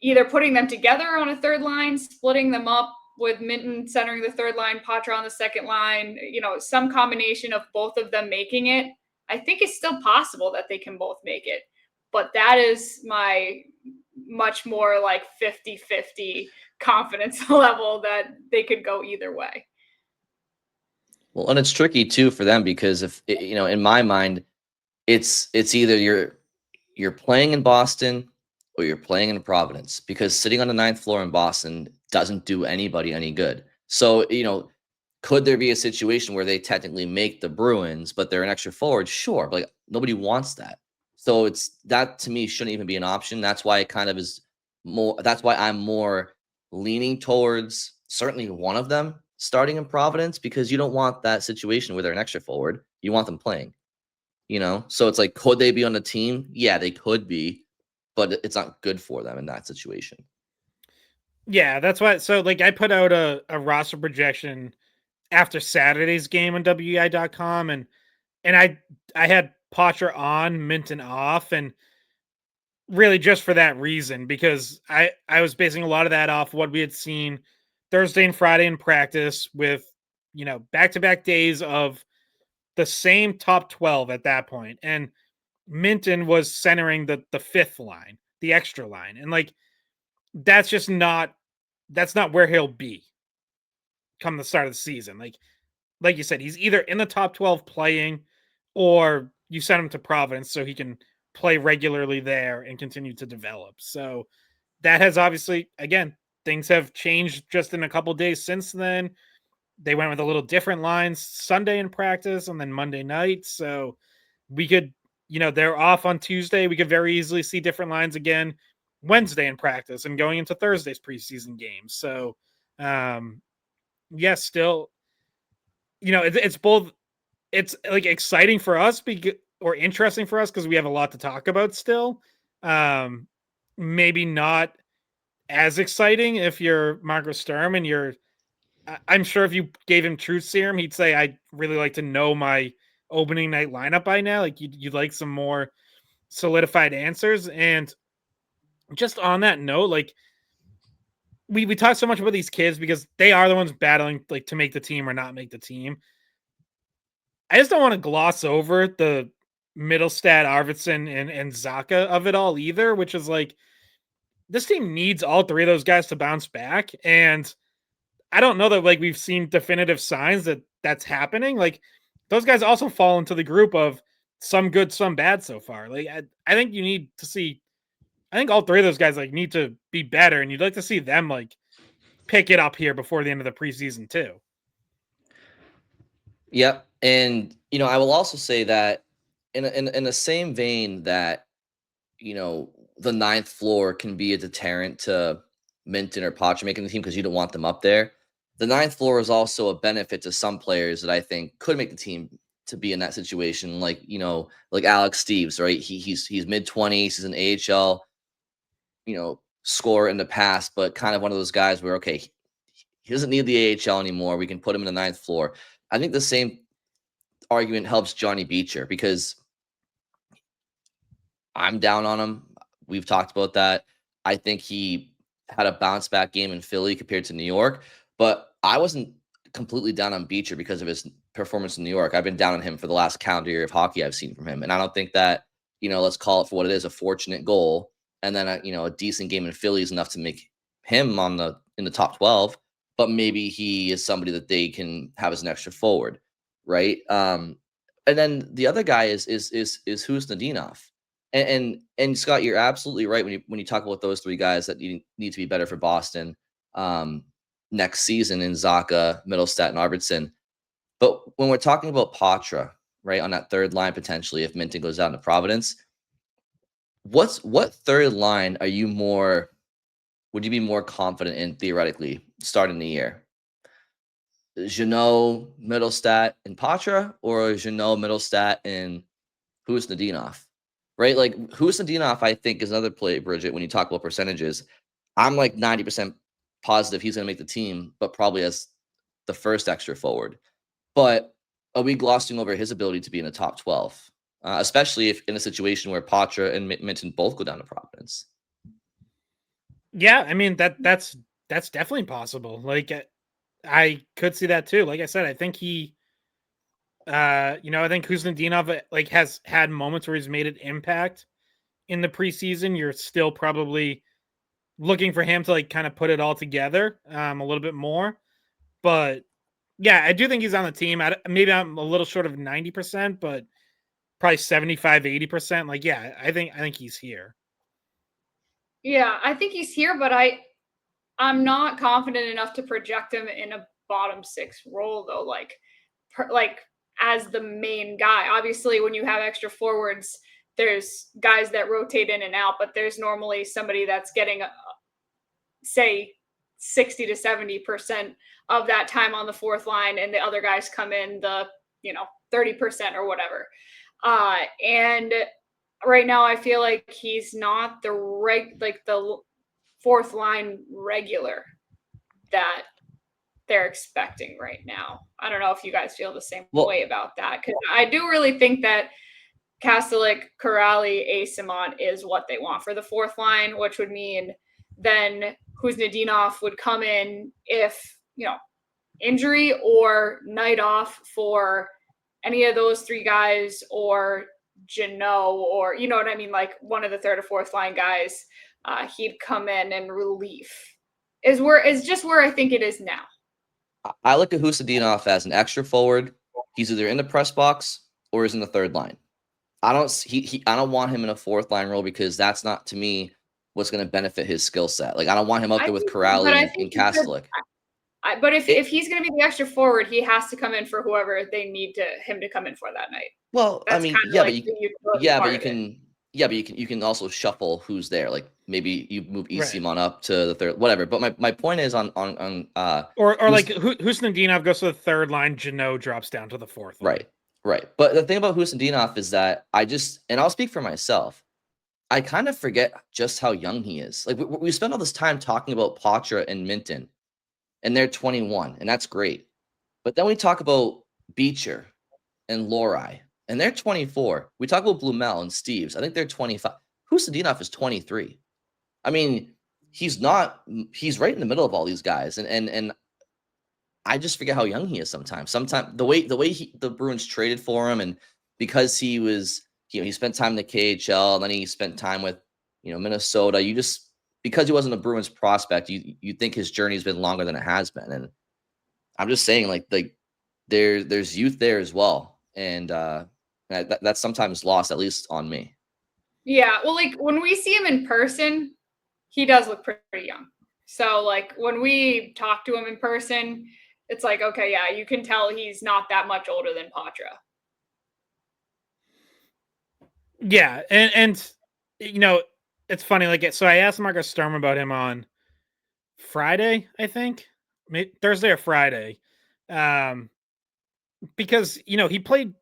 either putting them together on a third line, splitting them up with Minten centering the third line, Poitras on the second line, some combination of both of them making it? I think it's still possible that they can both make it, but that is my much more 50-50 confidence level that they could go either way. Well, and it's tricky too for them because if in my mind, it's either you're playing in Boston or you're playing in Providence, because sitting on the 9th floor in Boston doesn't do anybody any good. So, could there be a situation where they technically make the Bruins, but they're an extra forward? Sure, but nobody wants that. So that to me shouldn't even be an option. That's why it kind of is more. That's why I'm more leaning towards certainly one of them starting in Providence, because you don't want that situation where they're an extra forward. You want them playing. So it's could they be on the team? Yeah, they could be, but it's not good for them in that situation. Yeah, that's why. So I put out a roster projection after Saturday's game on weei.com, and I had Poitras on, Minten off, and really just for that reason, because I was basing a lot of that off what we had seen Thursday and Friday in practice with back-to-back days of the same top 12 at that point, and Minten was centering the 5th line, the extra line, and that's just not where he'll be come the start of the season. Like you said, he's either in the top 12 playing, or you send him to Providence so he can play regularly there and continue to develop. So that has obviously, again, things have changed just in a couple days since then. They went with a little different lines Sunday in practice and then Monday night. So we could, they're off on Tuesday. We could very easily see different lines again Wednesday in practice and going into Thursday's preseason games. So, yes, still, it's both. It's exciting for us or interesting for us because we have a lot to talk about still. Maybe not as exciting if you're Marco Sturm and I'm sure if you gave him truth serum, he'd say, I'd really like to know my opening night lineup by now. You'd like some more solidified answers. And just on that note, we talk so much about these kids because they are the ones battling to make the team or not make the team. I just don't want to gloss over the Mittelstadt, Arvidsson, and Zacha of it all either, which is this team needs all three of those guys to bounce back. And I don't know that we've seen definitive signs that that's happening. Those guys also fall into the group of some good, some bad so far. I think you need to see, I think all three of those guys need to be better, and you'd like to see them pick it up here before the end of the preseason too. Yep. And, I will also say that in the same vein that, the 9th floor can be a deterrent to Minten or Poitras making the team because you don't want them up there. The 9th floor is also a benefit to some players that I think could make the team to be in that situation. Like Alex Steves, right? He's mid-20s, he's an AHL, scorer in the past, but kind of one of those guys where, okay, he doesn't need the AHL anymore. We can put him in the 9th floor. I think the same argument helps Johnny Beecher because I'm down on him. We've talked about that. I think he had a bounce back game in Philly compared to New York, but I wasn't completely down on Beecher because of his performance in New York. I've been down on him for the last calendar year of hockey I've seen from him. And I don't think that, let's call it for what it is, a fortunate goal. And then, a decent game in Philly is enough to make him in the top 12, but maybe he is somebody that they can have as an extra forward. Right. And then the other guy is Khusnutdinov. And Scott, you're absolutely right when you talk about those three guys that need to be better for Boston next season in Zacha, Mittelstadt, and Arvidsson. But when we're talking about Poitras, right, on that third line potentially if Minten goes down to Providence, what third line would you be more confident in theoretically starting the year? Jeannot, Mittelstadt, and Poitras, or Jeannot, Mittelstadt, and Khusnutdinov, right? Like Khusnutdinov, I think is another play, Bridget. When you talk about percentages, I'm like 90% positive he's going to make the team, but probably as the first extra forward. But are we glossing over his ability to be in the top 12, especially if in a situation where Poitras and Minten both go down to Providence? Yeah, I mean that's definitely possible. Like I could see that too. Like I said, I think he, I think Khusnutdinov like has had moments where he's made an impact in the preseason. You're still probably looking for him to like kind of put it all together a little bit more. But yeah, I do think he's on the team. Maybe I'm a little short of 90%, but probably 75, 80%. Like, yeah, I think he's here. Yeah, I think he's here, but I'm not confident enough to project him in a bottom six role though. Like as the main guy. Obviously, when you have extra forwards, there's guys that rotate in and out, but there's normally somebody that's getting, say, 60 to 70% of that time on the fourth line, and the other guys come in the 30% or whatever. And right now, I feel like he's not the fourth line regular that they're expecting right now. I don't know if you guys feel the same way about that, because I do really think that Kastelik, Kuraly, Asimont is what they want for the fourth line, which would mean then Khusnutdinov would come in if, injury or night off for any of those three guys, or Jeannot, or you know what I mean, like one of the third or fourth line guys, he'd come in and relief is just where I think it is now. I look at Khusnutdinov as an extra forward. He's either in the press box or is in the third line. I don't want him in a fourth line role, because that's not, to me, what's going to benefit his skill set. Like, I don't want him out there with Kuraly and Kastelik. But if he's going to be the extra forward, he has to come in for whoever they need him to come in for that night. Well, that's you can also shuffle who's there. Like maybe you move Esimon up to the third, whatever. But my point is on like Khusnutdinov goes to the third line, Jeannot drops down to the fourth line. Right. But the thing about Khusnutdinov is that and I'll speak for myself, I kind of forget just how young he is. Like we spend all this time talking about Poitras and Minten, and they're 21, and that's great. But then we talk about Beecher and Lohrei, and they're 24. We talk about Blumel and Steves. I think they're 25. Khusnutdinov is 23. I mean, he's right in the middle of all these guys. And I just forget how young he is sometimes. Sometimes the way the Bruins traded for him, and because he was, he spent time in the KHL, and then he spent time with, Minnesota. Because he wasn't a Bruins prospect, you think his journey's been longer than it has been. And I'm just saying, like there's youth there as well, and that's sometimes lost, at least on me. Yeah, well, like when we see him in person, he does look pretty young. So like when we talk to him in person, it's like, okay, yeah, you can tell he's not that much older than Poitras. Yeah, and it's funny. Like, so I asked Marcus Sturm about him on Friday, I think, Thursday or Friday, because he played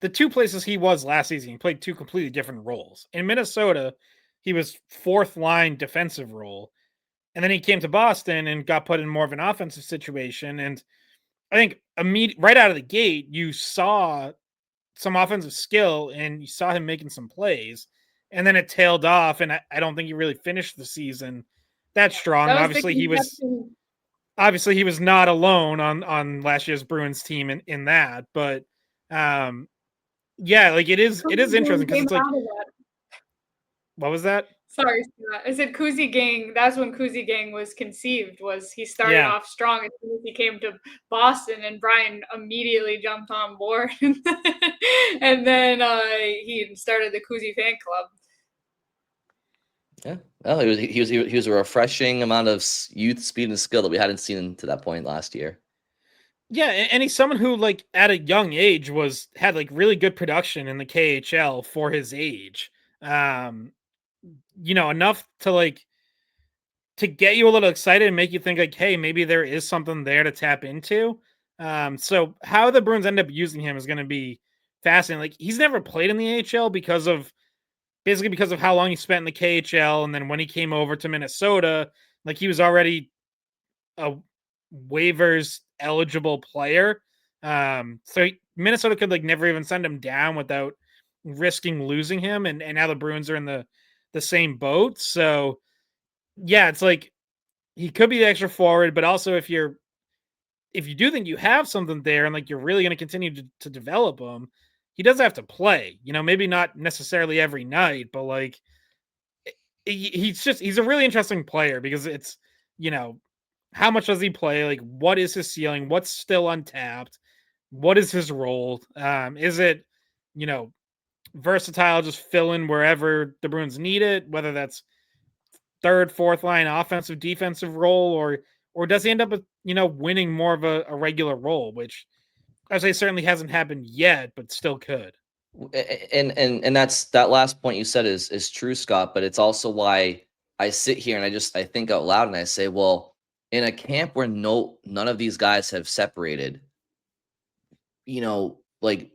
the two places he was last season. He played two completely different roles. In Minnesota, he was fourth line defensive role, and then he came to Boston and got put in more of an offensive situation. And I think right out of the gate, you saw some offensive skill, and you saw him making some plays, and then it tailed off, and I don't think he really finished the season that strong. Obviously, he was not alone on last year's Bruins team in that, but yeah, like it is interesting, because it's like What was that? Sorry, Scott. I said Kuzi Gang. That's when Kuzi Gang was conceived. Was he started Yeah. off strong as soon as he came to Boston, and Brian immediately jumped on board, and then he started the Kuzi fan club. Yeah, well, he was a refreshing amount of youth, speed, and skill that we hadn't seen to that point last year. Yeah, and he's someone who, like, at a young age had like really good production in the KHL for his age. Enough to get you a little excited and make you think like, hey, maybe there is something there to tap into. So how the Bruins end up using him is going to be fascinating. Like, he's never played in the AHL because of how long he spent in the KHL, and then when he came over to Minnesota, like, he was already a waivers eligible player. Minnesota could like never even send him down without risking losing him, and now the Bruins are in the same boat. So yeah, it's like he could be the extra forward, but also if you do think you have something there and like you're really going to continue to develop him, he does have to play. Maybe not necessarily every night, but like he's a really interesting player because it's how much does he play? Like, what is his ceiling? What's still untapped? What is his role? Is it versatile, just fill in wherever the Bruins need it, whether that's third, fourth line offensive, defensive role, or does he end up with, winning more of a regular role, which I say certainly hasn't happened yet, but still could. And that's that last point you said is true, Scott, but it's also why I sit here and I think out loud and I say, well, in a camp where none of these guys have separated, like,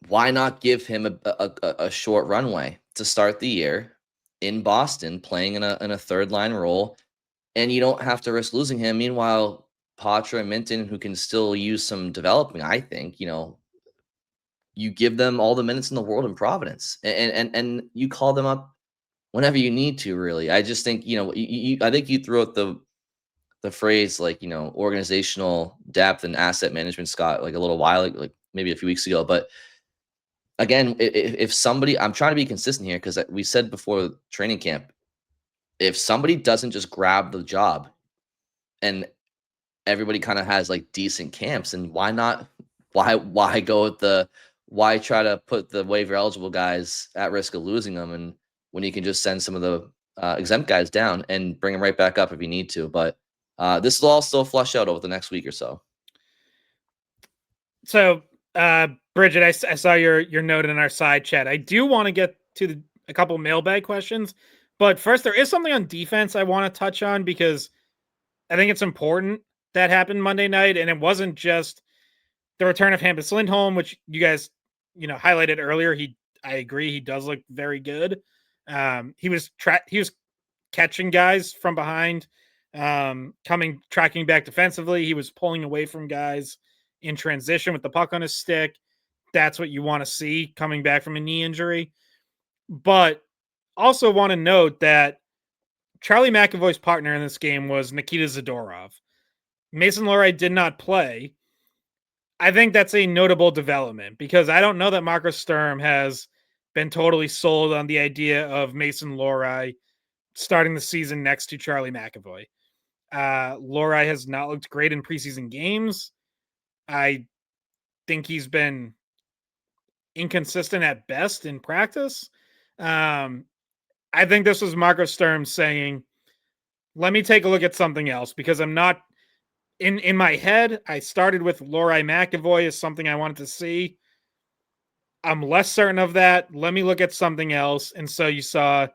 why not give him a short runway to start the year in Boston, playing in a third line role, and you don't have to risk losing him. Meanwhile, Poitras and Minten, who can still use some developing, I think, you give them all the minutes in the world in Providence, and you call them up whenever you need to. Really, I just think I think you threw out the phrase like organizational depth and asset management, Scott, like a little while, like maybe a few weeks ago, but again, if somebody, I'm trying to be consistent here because we said before training camp, if somebody doesn't just grab the job and everybody kind of has like decent camps, and why not? Why go with why try to put the waiver eligible guys at risk of losing them, and when you can just send some of the exempt guys down and bring them right back up if you need to. But this will all still flush out over the next week or so. So, Bridget, I saw your note in our side chat. I do want to get to a couple mailbag questions, but first, there is something on defense I want to touch on because I think it's important that happened Monday night, and it wasn't just the return of Hampus Lindholm, which you guys highlighted earlier. I agree, he does look very good. He was catching guys from behind, tracking back defensively. He was pulling away from guys in transition with the puck on his stick. That's what you want to see coming back from a knee injury. But also want to note that Charlie McAvoy's partner in this game was Nikita Zadorov. Mason Lohrei did not play. I think that's a notable development because I don't know that Marcus Sturm has been totally sold on the idea of Mason Lohrei starting the season next to Charlie McAvoy. Lohrei has not looked great in preseason games. I think he's been inconsistent at best in practice. I think this was Marcus Sturm saying, let me take a look at something else because I'm not in my head. I started with Lohrei McAvoy as something I wanted to see. I'm less certain of that. Let me look at something else. And so you saw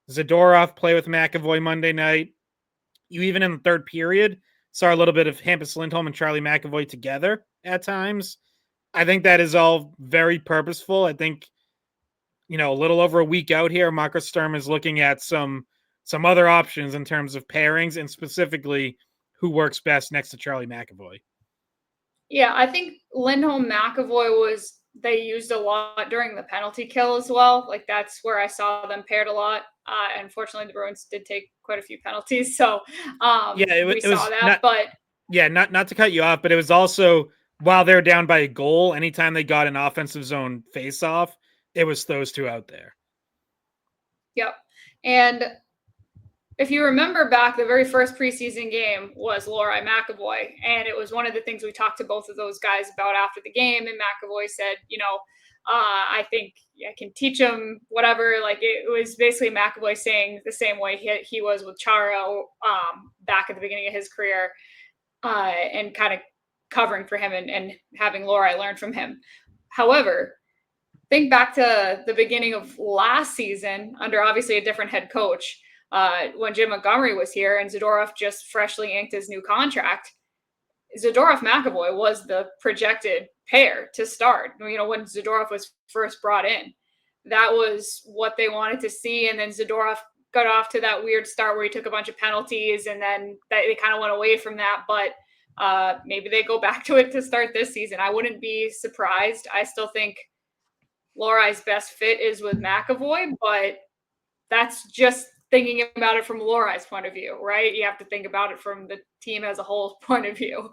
Zadorov play with McAvoy Monday night. You even in the third period saw a little bit of Hampus Lindholm and Charlie McAvoy together at times. I think that is all very purposeful. I think, a little over a week out here, Marcus Sturm is looking at some other options in terms of pairings and specifically who works best next to Charlie McAvoy. Yeah, I think Lindholm McAvoy they used a lot during the penalty kill as well. Like, that's where I saw them paired a lot. Unfortunately, the Bruins did take quite a few penalties. So we saw that. Not to cut you off, but it was also while they're down by a goal, anytime they got an offensive zone face-off, it was those two out there. Yep. And if you remember back, the very first preseason game was Lohrei-McAvoy. And it was one of the things we talked to both of those guys about after the game. And McAvoy said, I think I can teach him whatever. Like it was basically McAvoy saying the same way he was with Chara back at the beginning of his career and kind of covering for him and having Lohrei learn from him. However, think back to the beginning of last season under obviously a different head coach when Jim Montgomery was here and Zadorov just freshly inked his new contract. Zadorov-McAvoy was the projected pair to start. When Zadorov was first brought in, that was what they wanted to see. And then Zadorov got off to that weird start where he took a bunch of penalties and then they kind of went away from that. But maybe they go back to it to start this season. I wouldn't be surprised. I still think Lohrei's best fit is with McAvoy, but that's just thinking about it from Lohrei's point of view, right? You have to think about it from the team as a whole point of view.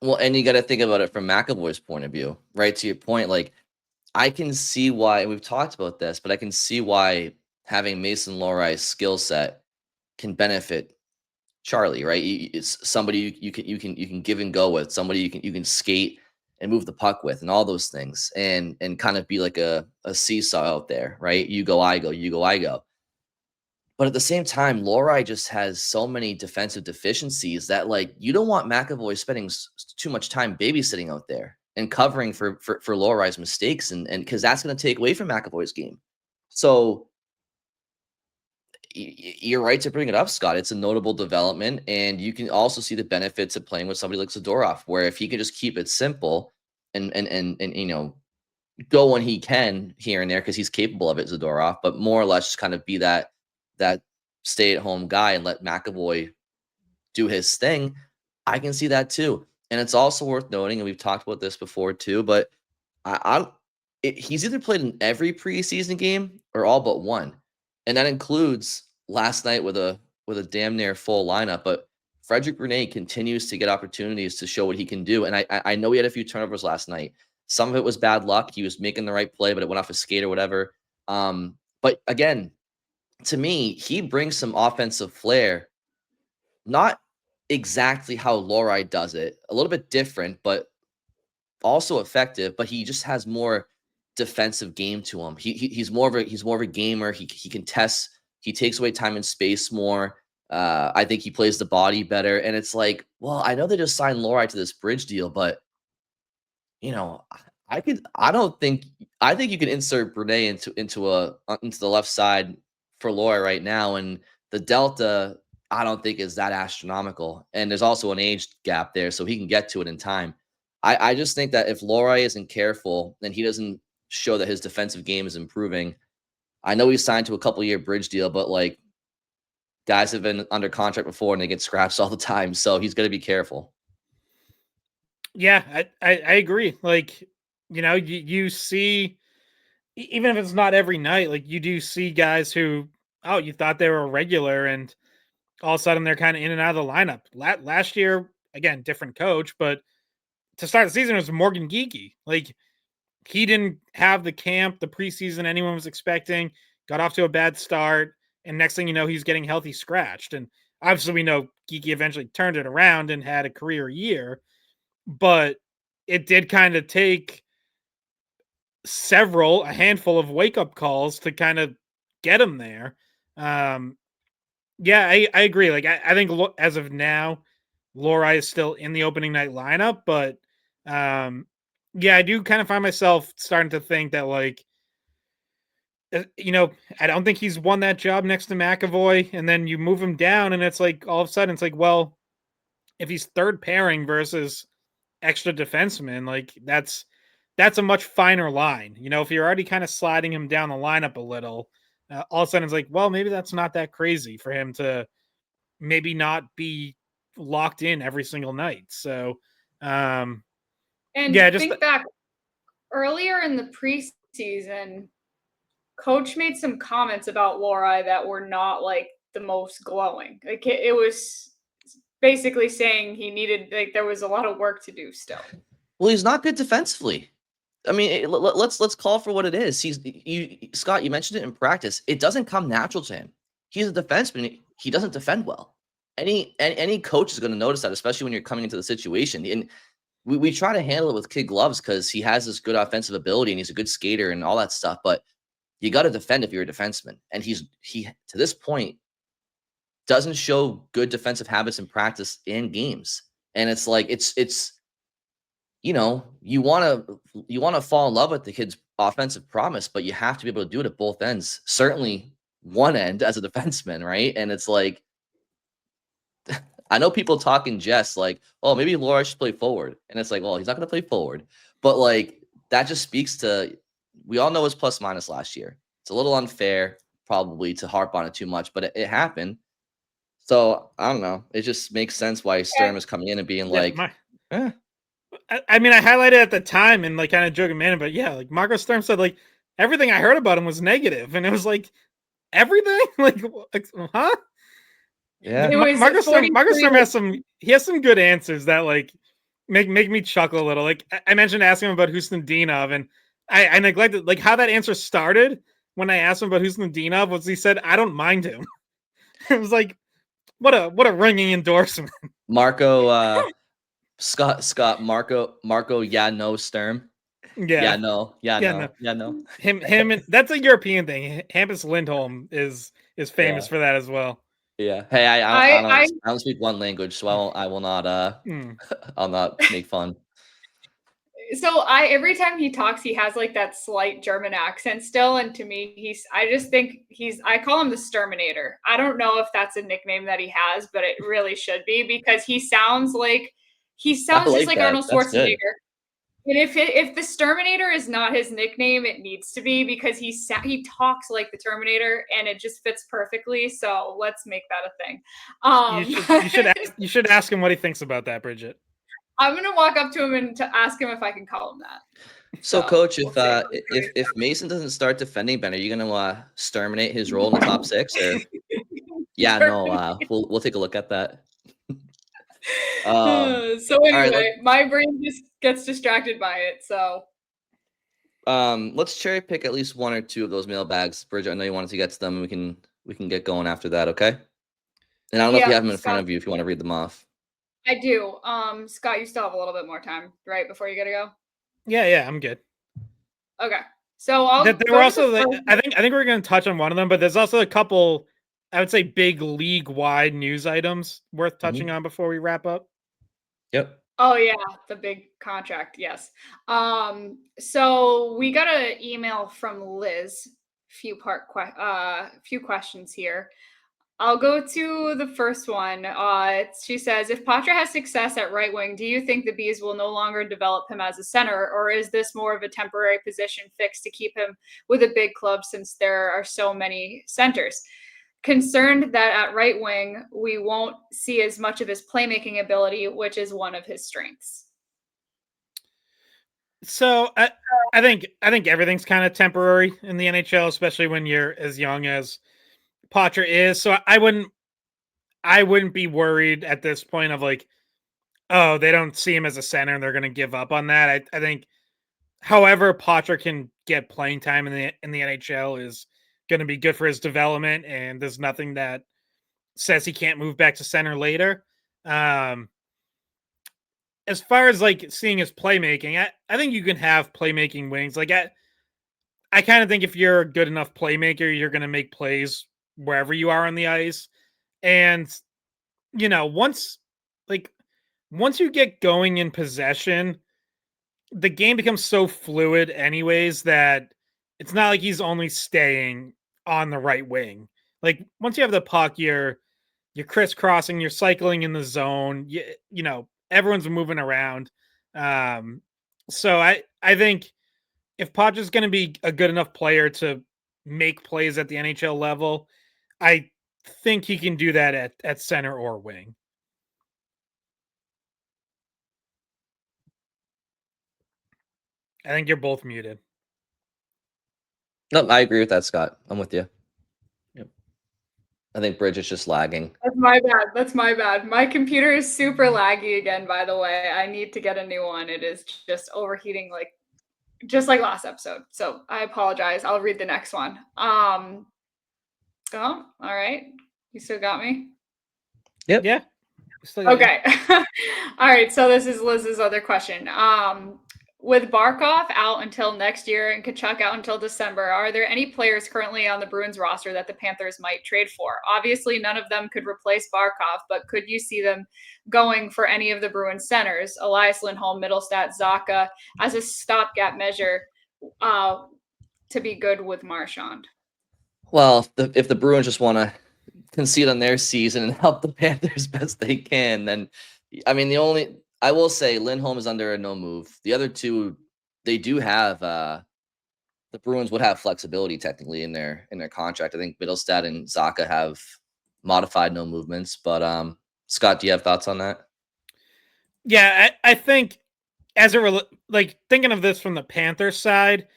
Well, and you got to think about it from McAvoy's point of view, right? To your point, like I can see why, and we've talked about this, but I can see why having Mason Lohrei's skill set can benefit Charlie, right? It's somebody you can give and go with, somebody you can skate and move the puck with, and all those things, and kind of be like a seesaw out there, right? You go, I go, you go, I go. But at the same time, Lohrei just has so many defensive deficiencies that like you don't want McAvoy spending too much time babysitting out there and covering for Lohrei's mistakes, and because that's going to take away from McAvoy's game. So you're right to bring it up, Scott. It's a notable development, and you can also see the benefits of playing with somebody like Zadorov, where if he can just keep it simple and go when he can here and there because he's capable of it, Zadorov, but more or less just kind of be that stay-at-home guy and let McAvoy do his thing. I can see that too, and it's also worth noting, and we've talked about this before too, but he's either played in every preseason game or all but one. And that includes last night with a damn near full lineup. But Frederic Brunet continues to get opportunities to show what he can do. And I know he had a few turnovers last night. Some of it was bad luck. He was making the right play, but it went off his skate or whatever. But again, to me, he brings some offensive flair. Not exactly how Lohrei does it. A little bit different, but also effective. But he just has more defensive game to him. He's more of a gamer. He can test. He takes away time and space more. I think he plays the body better. And it's like, well, I know they just signed Lohrei to this bridge deal, but I think you can insert Brunet into the left side for Lohrei right now, and the delta I don't think is that astronomical. And there's also an age gap there, so he can get to it in time. I just think that if Lohrei isn't careful and he doesn't show that his defensive game is improving. I know he's signed to a couple-year bridge deal, but like guys have been under contract before and they get scratched all the time, so he's got to be careful. Yeah, I agree. Like, you see, even if it's not every night, like you do see guys who, you thought they were a regular, and all of a sudden they're kind of in and out of the lineup. Last year, again, different coach, but to start the season, it was Morgan Geekie. Like, he didn't have the camp, the preseason anyone was expecting, got off to a bad start, and next thing you know, he's getting healthy scratched. And obviously we know Geekie eventually turned it around and had a career year, but it did kind of take a handful of wake-up calls to kind of get him there. Yeah, I agree. Like, I think as of now, Lohrei is still in the opening night lineup, but yeah, I do kind of find myself starting to think that, like, I don't think he's won that job next to McAvoy, and then you move him down, and it's like, all of a sudden, it's like, well, if he's third pairing versus extra defenseman, like, that's a much finer line. If you're already kind of sliding him down the lineup a little, all of a sudden it's like, well, maybe that's not that crazy for him to maybe not be locked in every single night. So, and yeah, just think back earlier in the preseason, coach made some comments about Lohrei that were not like the most glowing. Like it was basically saying he needed, like, there was a lot of work to do still. Well, he's not good defensively. I mean, let's call for what it is. Scott, you mentioned it in practice. It doesn't come natural to him. he's a defenseman. He doesn't defend well. Any coach is going to notice that, especially when you're coming into the situation. And we try to handle it with kid gloves because he has this good offensive ability and he's a good skater and all that stuff. But you got to defend if you're a defenseman. And he to this point doesn't show good defensive habits in practice and games. And it's like it's you want to fall in love with the kid's offensive promise, but you have to be able to do it at both ends. Certainly one end as a defenseman, right? And it's like, I know people talk in jest like, oh, maybe Lohrei should play forward. And it's like, well, he's not going to play forward. But like, that just speaks to, we all know his plus minus last year. It's a little unfair probably to harp on it too much, but it happened. So I don't know. It just makes sense why Sturm is coming in and being like, I mean, I highlighted at the time and like kind of joking, man, but yeah, like Marco Sturm said, like everything I heard about him was negative, and it was like everything, like huh? Yeah, Marco Sturm has some good answers that like make me chuckle a little. Like I mentioned asking him about Khusnutdinov, and I neglected like how that answer started when I asked him about Khusnutdinov was he said I don't mind him. It was like what a ringing endorsement. Marco, Scott, Marco, yeah, no, Sturm. Yeah, no. Him, and that's a European thing. Hampus Lindholm is famous for that as well. Yeah. Hey, I don't speak one language, so I will not I'll not make fun. So every time he talks, he has like that slight German accent still, and to me, I call him the Sturminator. I don't know if that's a nickname that he has, but it really should be because he sounds just like Arnold Schwarzenegger. And if the Sturminator is not his nickname, it needs to be because he talks like the Terminator, and it just fits perfectly. So let's make that a thing. You should ask him what he thinks about that, Bridget. I'm gonna walk up to him and to ask him if I can call him that. So Coach, if Mason doesn't start defending Ben, are you gonna exterminate his role in the top six? Or we'll take a look at that. So anyway, my brain just gets distracted by it. So let's cherry pick at least one or two of those mailbags. Bridget, I know you wanted to get to them. We can get going after that, okay? And I don't know if you have them in front of you if you want to read them off. I do. Scott, you still have a little bit more time, right, before you gotta go? Yeah, I'm good. Okay. So I think we're gonna touch on one of them, but there's also a couple, I would say, big league-wide news items worth touching on before we wrap up. Yep. Oh yeah, the big contract. Yes. So we got an email from Liz. Few questions here. I'll go to the first one. She says, if Poitras has success at right wing, do you think the Bees will no longer develop him as a center, or is this more of a temporary position fix to keep him with a big club since there are so many centers? Concerned that at right wing, we won't see as much of his playmaking ability, which is one of his strengths. So I think everything's kind of temporary in the NHL, especially when you're as young as Poitras is. So I wouldn't be worried at this point of like, oh, they don't see him as a center and they're going to give up on that. I think, however, Poitras can get playing time in the NHL is going to be good for his development, and there's nothing that says he can't move back to center later. As far as like seeing his playmaking, I think you can have playmaking wings. Like I kind of think if you're a good enough playmaker, you're going to make plays wherever you are on the ice. And, once you get going in possession, the game becomes so fluid anyways that it's not like he's only staying on the right wing. Like once you have the puck, you're crisscrossing, you're cycling in the zone, everyone's moving around. So I think if Poitras is going to be a good enough player to make plays at the NHL level, I think he can do that at center or wing. I think you're both muted. No, I agree with that, Scott. I'm with you. Yep. I think Bridget's just lagging. That's my bad. My computer is super laggy again, by the way. I need to get a new one. It is just overheating just like last episode. So I apologize. I'll read the next one. Oh, all right. You still got me? Yep. Yeah. Still got you. Okay. All right. So this is Liz's other question. With Barkov out until next year and Kachuk out until December, are there any players currently on the Bruins roster that the Panthers might trade for? Obviously, none of them could replace Barkov, but could you see them going for any of the Bruins centers, Elias Lindholm, Mittelstadt, Zacha, as a stopgap measure to be good with Marchand? Well, if the Bruins just want to concede on their season and help the Panthers best they can, then I mean I will say Lindholm is under a no move. The other two, they do have the Bruins would have flexibility technically in their contract. I think Mittelstadt and Zacha have modified no movements. But Scott, do you have thoughts on that? Yeah, I think as like thinking of this from the Panthers side,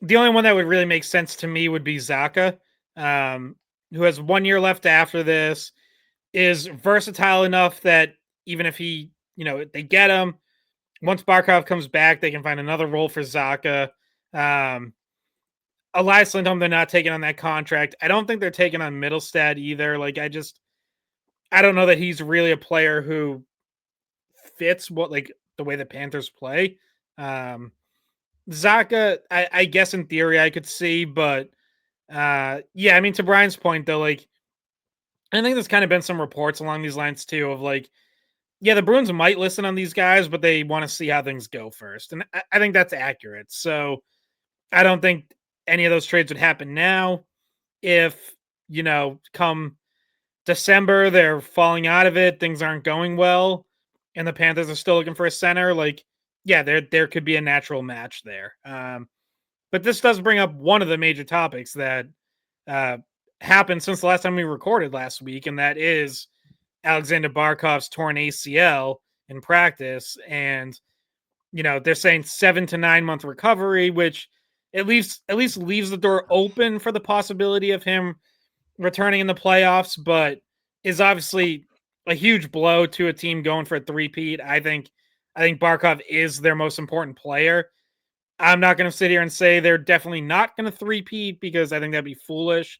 the only one that would really make sense to me would be Zacha, who has 1 year left after this, is versatile enough that even if he, they get him, once Barkov comes back, they can find another role for Zacha. Elias Lindholm, they're not taking on that contract. I don't think they're taking on Mittelstadt either. Like, I don't know that he's really a player who fits the way the Panthers play. Zacha, I guess in theory I could see, but yeah, I mean, to Brian's point though, like, I think there's kind of been some reports along these lines too of like, yeah, the Bruins might listen on these guys, but they want to see how things go first. And I think that's accurate. So I don't think any of those trades would happen now. If, come December, they're falling out of it, things aren't going well, and the Panthers are still looking for a center, like, yeah, there could be a natural match there. But this does bring up one of the major topics that happened since the last time we recorded last week, and that is Alexander Barkov's torn ACL in practice. And, they're saying 7 to 9 month recovery, which at least leaves the door open for the possibility of him returning in the playoffs, but is obviously a huge blow to a team going for a three-peat. I think Barkov is their most important player. I'm not going to sit here and say they're definitely not going to three-peat because I think that'd be foolish.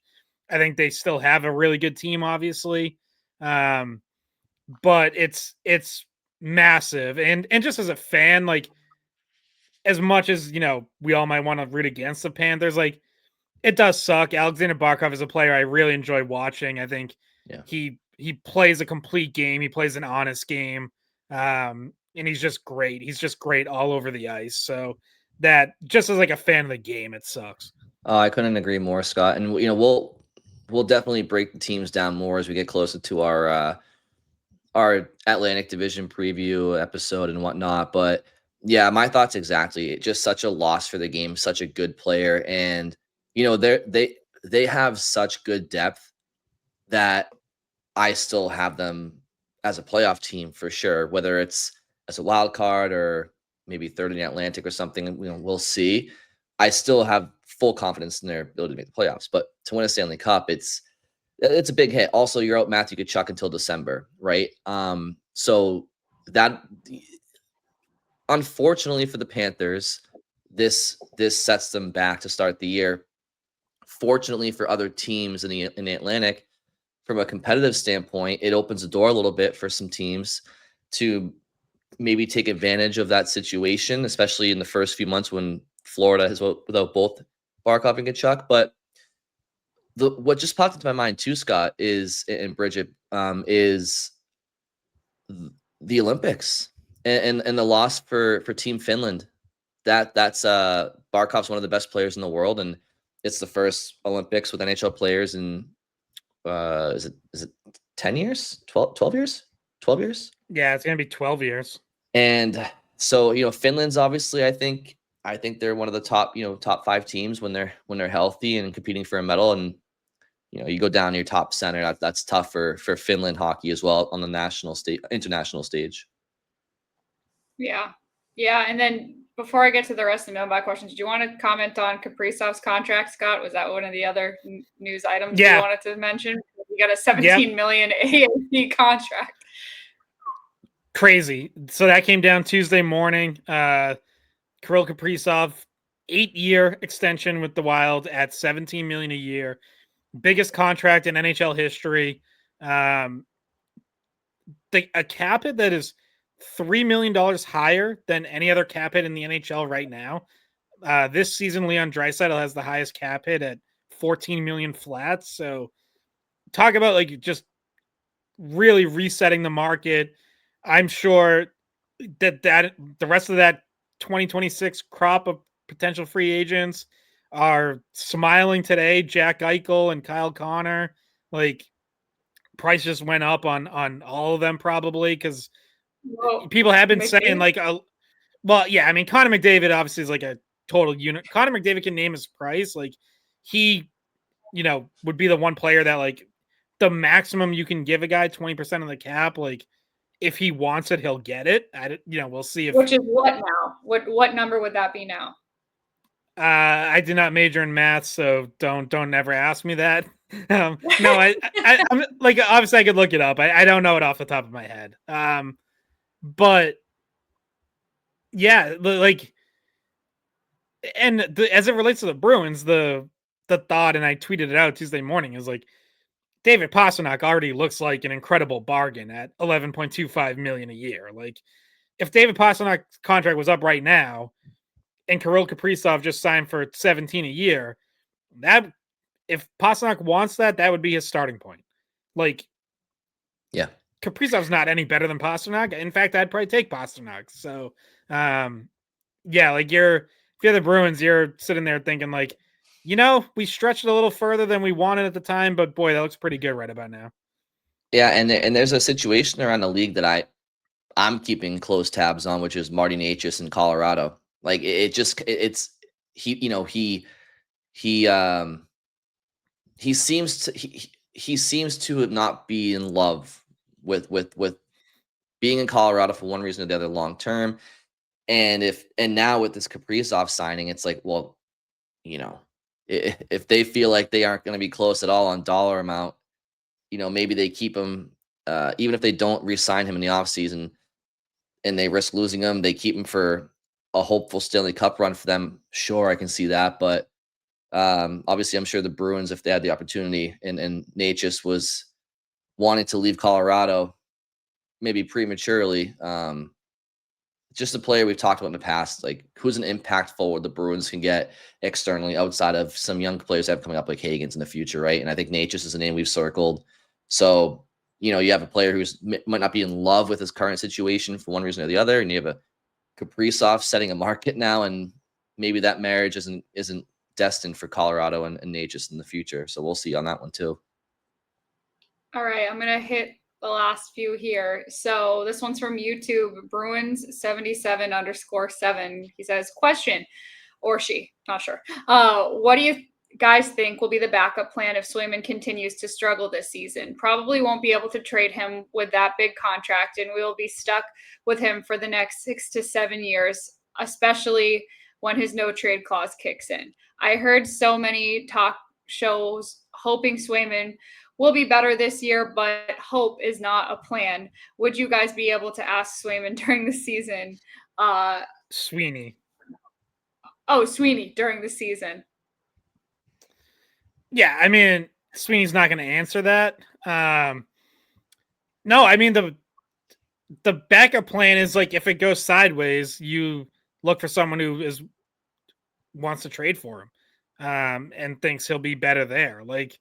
I think they still have a really good team, obviously. But it's massive. And just as a fan, like, as much as, we all might want to root against the Panthers, like, it does suck. Alexander Barkov is a player I really enjoy watching. I think he plays a complete game. He plays an honest game. And he's just great. He's just great all over the ice. So that, just as like a fan of the game, it sucks. I couldn't agree more, Scott. And we'll definitely break the teams down more as we get closer to our Atlantic Division preview episode and whatnot. But yeah, my thoughts exactly. Just such a loss for the game, such a good player. And, they have such good depth that I still have them as a playoff team for sure, whether it's as a wild card or maybe third in the Atlantic or something, we'll see. I still have full confidence in their ability to make the playoffs, but to win a Stanley Cup, it's a big hit. Also, you're out Matthew Tkachuk until December, right? So that, unfortunately for the Panthers, this sets them back to start the year. Fortunately for other teams in the Atlantic, from a competitive standpoint, it opens the door a little bit for some teams to maybe take advantage of that situation, especially in the first few months when Florida is without both Barkov and Tkachuk. But what just popped into my mind too, Scott, and Bridget, is the Olympics and the loss for Team Finland. That's Barkov's one of the best players in the world, and it's the first Olympics with NHL players in is it 10 years? 12 years? 12 years? Yeah, it's going to be 12 years. And so, Finland's obviously, I think they're one of the top 5 teams when they're healthy and competing for a medal. And you go down to your top center, that's tough for Finland hockey as well on the international stage. Yeah. And then before I get to the rest of the mailbag questions, do you want to comment on Kaprizov's contract, Scott? Was that one of the other news items you wanted to mention? You got a $17 million AAC contract. Crazy. So that came down Tuesday morning. Kirill Kaprizov, 8-year extension with the Wild at $17 million a year. biggest contract in NHL history. A cap hit that is $3 million higher than any other cap hit in the NHL right now. This season, Leon Draisaitl has the highest cap hit at 14 million flat. So talk about like just really resetting the market. I'm sure that the rest of that 2026 crop of potential free agents are smiling today. Jack Eichel and Kyle Connor, like price just went up on all of them probably because people have been saying like, well, yeah, I mean Connor McDavid obviously is like a total unit. Connor McDavid can name his price. Like he, would be the one player that like the maximum you can give a guy 20% of the cap. Like if he wants it, he'll get it. We'll see if. Which is what now? What number would that be now? I did not major in math, so don't ever ask me that. No, I'm like obviously I could look it up. I don't know it off the top of my head. But yeah, like, and as it relates to the Bruins, the thought, and I tweeted it out Tuesday morning, is like David Pastrnak already looks like an incredible bargain at $11.25 million a year. Like if David Pastrnak's contract was up right now and Kirill Kaprizov just signed for 17 a year, that if Pastrnak wants that, that would be his starting point. Like, yeah, Kaprizov's not any better than Pastrnak. In fact, I'd probably take Pastrnak. So, yeah, like if you're the Bruins, you're sitting there thinking like, we stretched it a little further than we wanted at the time, but boy, that looks pretty good right about now. Yeah, and there's a situation around the league that I'm keeping close tabs on, which is Marty Necas in Colorado. Like it's he seems to not be in love with being in Colorado for one reason or the other long term. And now with this Kaprizov signing, it's like, well, if they feel like they aren't going to be close at all on dollar amount, maybe they keep him, even if they don't re-sign him in the offseason and they risk losing him, they keep him for a hopeful Stanley Cup run for them. Sure, I can see that. But obviously, I'm sure the Bruins, if they had the opportunity, and Necas was wanting to leave Colorado, maybe prematurely, just a player we've talked about in the past, like who's an impact forward the Bruins can get externally outside of some young players that have coming up like Hagens in the future, right? And I think Necas is a name we've circled. So, you have a player who's might not be in love with his current situation for one reason or the other, and you have a Kaprizov setting a market now, and maybe that marriage isn't destined for Colorado and Necas in the future. So we'll see on that one too. All right, I'm gonna hit the last few here. So this one's from YouTube, Bruins77_7. He says, question, or she, not sure. What do you guys think will be the backup plan if Swayman continues to struggle this season? Probably won't be able to trade him with that big contract, and we'll be stuck with him for the next 6 to 7 years, especially when his no trade clause kicks in. I heard so many talk shows hoping Swayman will be better this year, but hope is not a plan. Would you guys be able to ask Swayman during the season? Sweeney. Oh, Sweeney during the season. Yeah, I mean, Sweeney's not going to answer that. No, I mean, the backup plan is like if it goes sideways, you look for someone who wants to trade for him and thinks he'll be better there. Like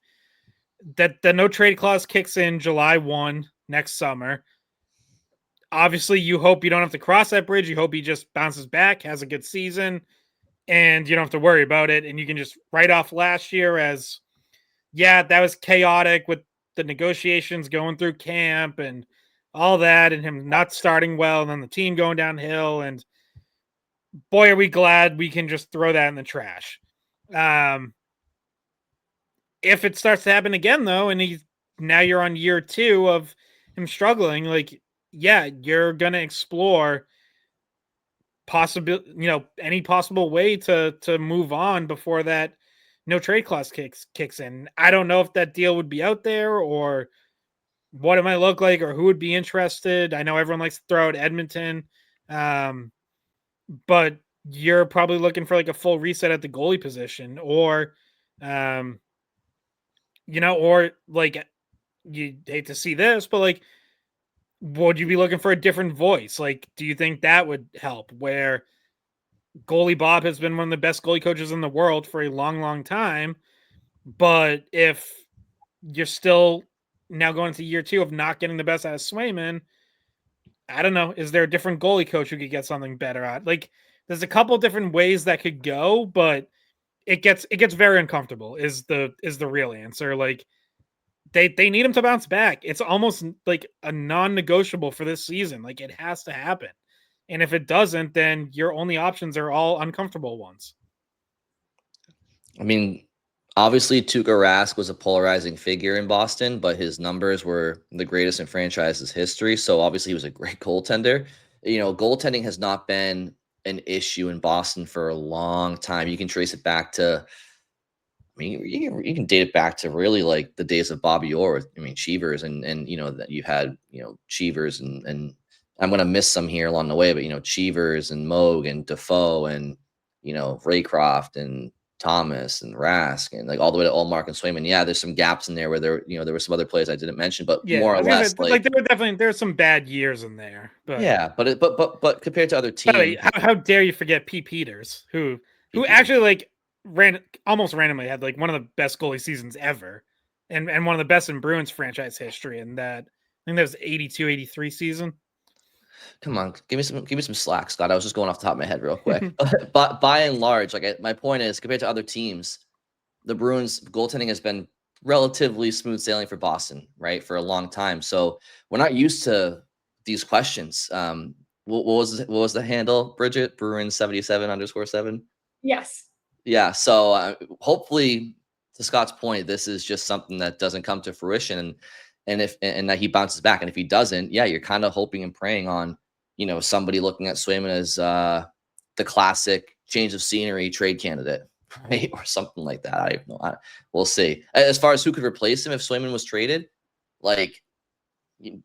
that the no trade clause kicks in July 1 next summer. Obviously, you hope you don't have to cross that bridge. You hope he just bounces back, has a good season, and you don't have to worry about it. And you can just write off last year as, yeah, that was chaotic with the negotiations going through camp and all that, and him not starting well, and then the team going downhill. And boy, are we glad we can just throw that in the trash. If it starts to happen again, though, and now you're on year 2 of him struggling, like, yeah, you're gonna explore any possible way to move on before that no trade clause kicks in. I don't know if that deal would be out there or what it might look like or who would be interested. I know everyone likes to throw out Edmonton, but you're probably looking for like a full reset at the goalie position or or like you hate to see this, but like, would you be looking for a different voice? Like, do you think that would help? Where goalie Bob has been one of the best goalie coaches in the world for a long, long time, but if you're still now going into year 2 of not getting the best out of Swayman, I don't know. Is there a different goalie coach who could get something better at? Like, there's a couple different ways that could go, but it gets very uncomfortable. Is the real answer? Like, they need him to bounce back. It's almost like a non-negotiable for this season. Like, it has to happen. And if it doesn't, then your only options are all uncomfortable ones. I mean, obviously Tuukka Rask was a polarizing figure in Boston, but his numbers were the greatest in franchise's history. So obviously he was a great goaltender. Goaltending has not been an issue in Boston for a long time. You can trace it back to, I mean, you can date it back to really like the days of Bobby Orr. I mean, Cheevers and that you had, Cheevers and I'm going to miss some here along the way, but, Cheevers and Moog and Defoe and, Raycroft and Thomas and Rask and like all the way to Ullmark and Swayman. Yeah, there's some gaps in there where there were some other players I didn't mention, but Yeah, more or less like there's some bad years in there. But yeah, but compared to other teams, way, how dare you forget P. Peters, who actually like almost randomly had like one of the best goalie seasons ever, and one of the best in Bruins franchise history. And that I think that was 82-83 season. Come on, give me some slack, Scott. I was just going off the top of my head real quick. But by and large, my point is, compared to other teams, the Bruins goaltending has been relatively smooth sailing for Boston, right, for a long time. So we're not used to these questions. What was the handle, Bridget? Bruins 77_7. Yes. Yeah. So hopefully, to Scott's point, this is just something that doesn't come to fruition, and that he bounces back. And if he doesn't, yeah, you're kind of hoping and praying on, somebody looking at Swayman as the classic change of scenery trade candidate, right, or something like that. I don't know. We'll see. As far as who could replace him if Swayman was traded, like,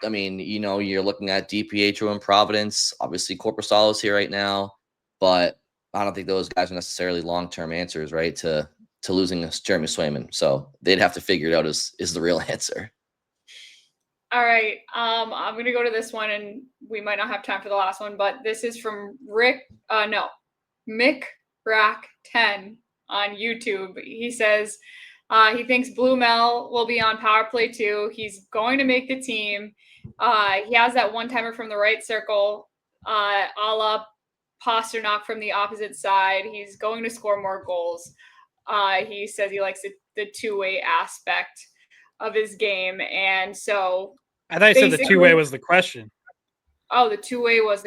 I mean, you're looking at DiPietro in Providence. Obviously, Korpisalo is here right now, but I don't think those guys are necessarily long-term answers, right, to losing Jeremy Swayman. So they'd have to figure it out is the real answer. All right. I'm going to go to this one, and we might not have time for the last one, but this is from Mick Rack 10 on YouTube. He says he thinks Blumel will be on power play too. He's going to make the team. He has that one-timer from the right circle, a la Pasternak from the opposite side. He's going to score more goals. He says he likes the two-way aspect of his game. And so I thought you said the two-way was the question. Oh, the two-way was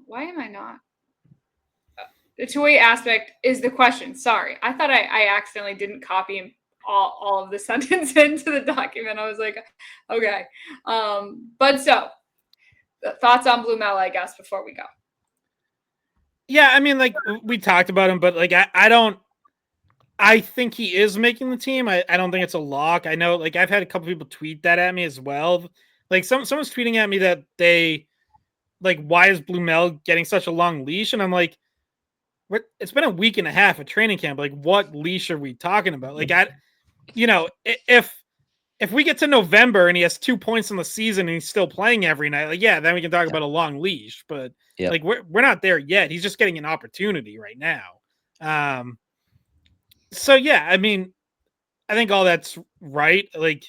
why am I not? The two-way aspect is the question. Sorry. I thought I accidentally didn't copy all of the sentence into the document. I was like, okay. But so thoughts on Blumel, I guess, before we go. Yeah, I mean, like, we talked about him, but like, I think he is making the team. I don't think it's a lock. I know, like, I've had a couple people tweet that at me as well. Like, someone's tweeting at me that why is Blumel getting such a long leash? And I'm like, it's been a week and a half of training camp. Like, what leash are we talking about? Like, if we get to November and he has 2 points in the season and he's still playing every night, like, yeah, then we can talk about a long leash. But like, we're not there yet. He's just getting an opportunity right now. So yeah, I mean, I think all that's right. Like,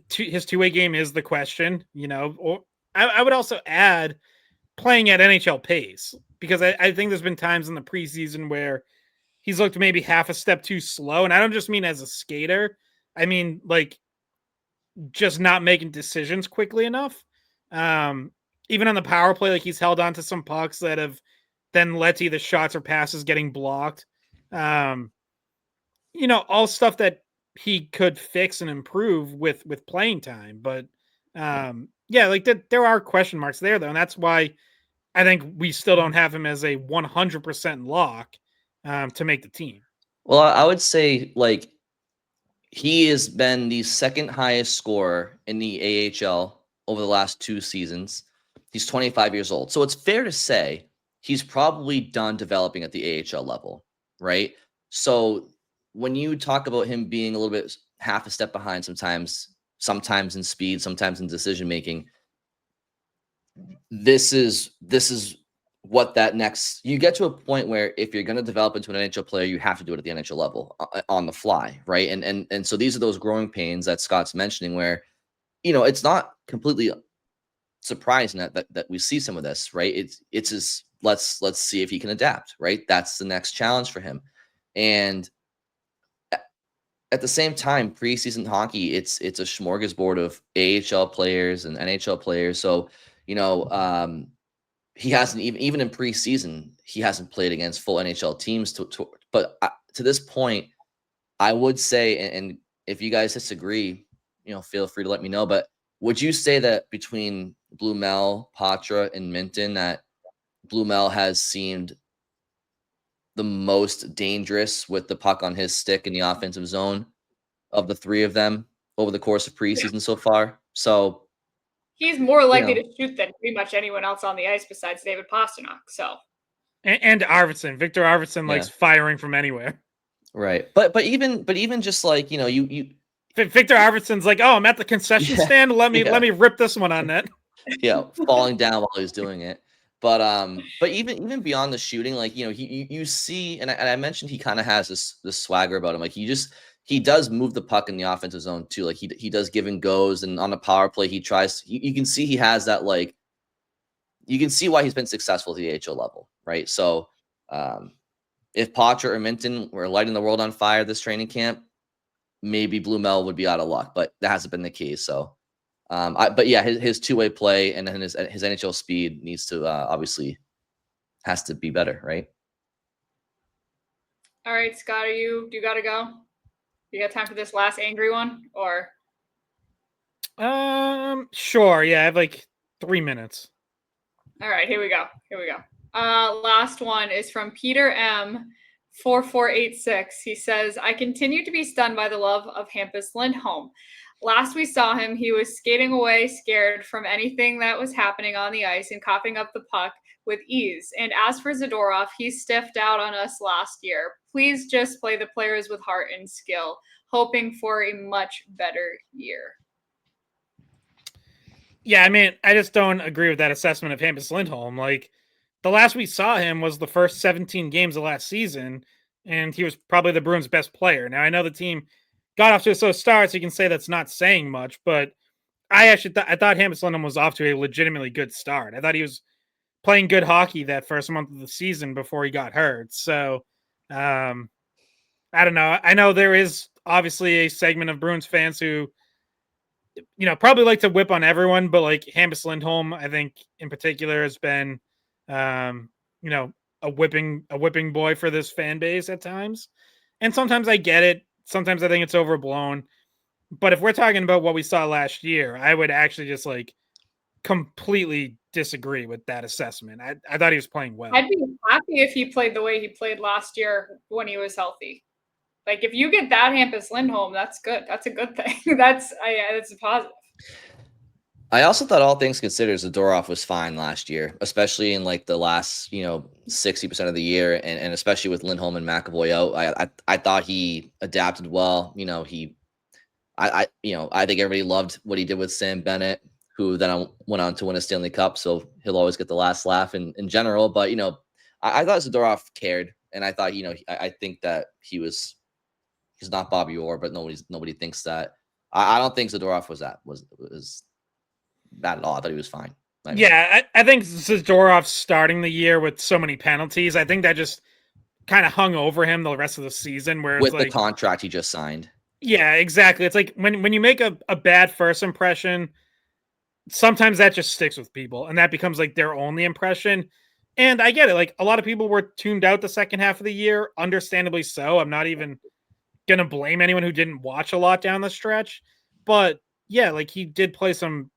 his two-way game is the question, Or I would also add playing at NHL pace, because I think there's been times in the preseason where he's looked maybe half a step too slow, and I don't just mean as a skater. I mean, like, just not making decisions quickly enough. Even on the power play, like, he's held on to some pucks that have then led to either shots or passes getting blocked. All stuff that he could fix and improve with playing time. But yeah, like, there are question marks there, though. And that's why I think we still don't have him as a 100% lock to make the team. Well, I would say, like, he has been the second highest scorer in the AHL over the last 2 seasons. He's 25 years old. So it's fair to say he's probably done developing at the AHL level, right? So when you talk about him being a little bit half a step behind sometimes in speed, sometimes in decision making. This is what that next, you get to a point where if you're going to develop into an NHL player, you have to do it at the NHL level on the fly, right? And so these are those growing pains that Scott's mentioning where, it's not completely surprising that we see some of this, right? It's just let's see if he can adapt, right? That's the next challenge for him. And at the same time, preseason hockey, it's a smorgasbord of AHL players and NHL players. So, he hasn't even in preseason, he hasn't played against full NHL teams. But to this point, I would say, and if you guys disagree, feel free to let me know. But would you say that between Blumel, Poitras, and Minten, that Blumel has seemed the most dangerous with the puck on his stick in the offensive zone of the three of them over the course of preseason so far? So he's more likely to shoot than pretty much anyone else on the ice besides David Pastrnak. So and Arvidsson, Victor Arvidsson likes firing from anywhere. Right, but even just like you Victor Arvidsson's like, oh, I'm at the concession stand. Let me rip this one on net. Yeah, falling down while he's doing it. But even beyond the shooting, like you see, and I mentioned he kind of has this swagger about him. Like he does move the puck in the offensive zone too. Like he does give and goes, and on a power play he tries. You can see he has that, like, you can see why he's been successful at the AHL level, right? So if Poitras or Minten were lighting the world on fire this training camp, maybe Blumel would be out of luck, but that hasn't been the case. So. But yeah, his two-way play and then his NHL speed needs to obviously has to be better, right? All right, Scott, do you got to go? You got time for this last angry one, or? Sure. Yeah, I have like 3 minutes. All right, here we go. Last one is from Peter M. 4486. He says, I continue to be stunned by the love of Hampus Lindholm. Last we saw him, he was skating away, scared from anything that was happening on the ice and coughing up the puck with ease. And as for Zadorov, he stiffed out on us last year. Please just play the players with heart and skill, hoping for a much better year. Yeah, I mean, I just don't agree with that assessment of Hampus Lindholm. Like, the last we saw him was the first 17 games of last season, and he was probably the Bruins' best player. Now, I know the team got off to a slow start, so you can say that's not saying much, but I actually I thought Hampus Lindholm was off to a legitimately good start. I thought he was playing good hockey that first month of the season before he got hurt. So, I don't know. I know there is obviously a segment of Bruins fans who, probably like to whip on everyone, but like Hampus Lindholm, I think in particular has been, a whipping boy for this fan base at times. And sometimes I get it. Sometimes I think it's overblown. But if we're talking about what we saw last year, I would actually just like completely disagree with that assessment. I thought he was playing well. I'd be happy if he played the way he played last year when he was healthy. Like, if you get that Hampus Lindholm, that's good. That's a good thing. That's a positive. I also thought, all things considered, Zadorov was fine last year, especially in like the last 60% of the year, and especially with Lindholm and McAvoy out. I thought he adapted well. I think everybody loved what he did with Sam Bennett, who then went on to win a Stanley Cup, so he'll always get the last laugh in general. But I thought Zadorov cared, and I thought I think that he's not Bobby Orr, but nobody thinks that. I don't think Zadorov was bad at all. I thought he was fine. I think Zadorov starting the year with so many penalties, I think that just kind of hung over him the rest of the season. Where with the contract he just signed. Yeah, exactly. It's like when you make a bad first impression, sometimes that just sticks with people, and that becomes like their only impression. And I get it. Like, a lot of people were tuned out the second half of the year, understandably so. I'm not even gonna blame anyone who didn't watch a lot down the stretch. But yeah, like, he did play some,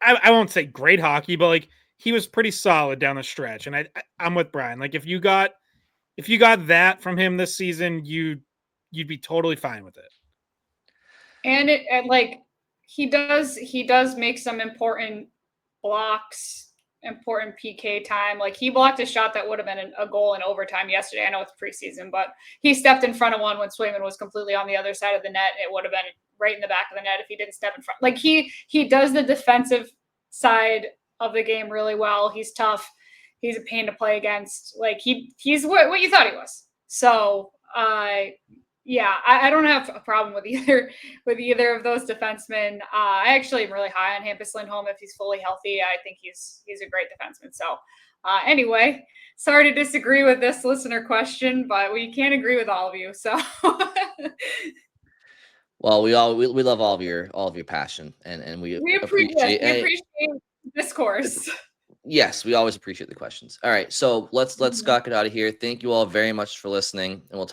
I won't say great hockey, but like, he was pretty solid down the stretch. And I'm with Brian. Like, if you got that from him this season, you'd be totally fine with it. And like, he does make some important blocks important PK time. Like he blocked a shot that would have been a goal in overtime yesterday. I know it's preseason, but he stepped in front of one when Swayman was completely on the other side of the net. It would have been right in the back of the net if he didn't step in front. Like he does the defensive side of the game really well. He's tough. He's a pain to play against. Like he's what you thought he was. So yeah, I don't have a problem with either of those defensemen. I actually am really high on Hampus Lindholm if he's fully healthy. I think he's a great defenseman. So anyway, sorry to disagree with this listener question, but we can't agree with all of you. So well, we love all of your passion, and we appreciate discourse. Yes, we always appreciate the questions. All right, so let's get out of here. Thank you all very much for listening, and we'll talk.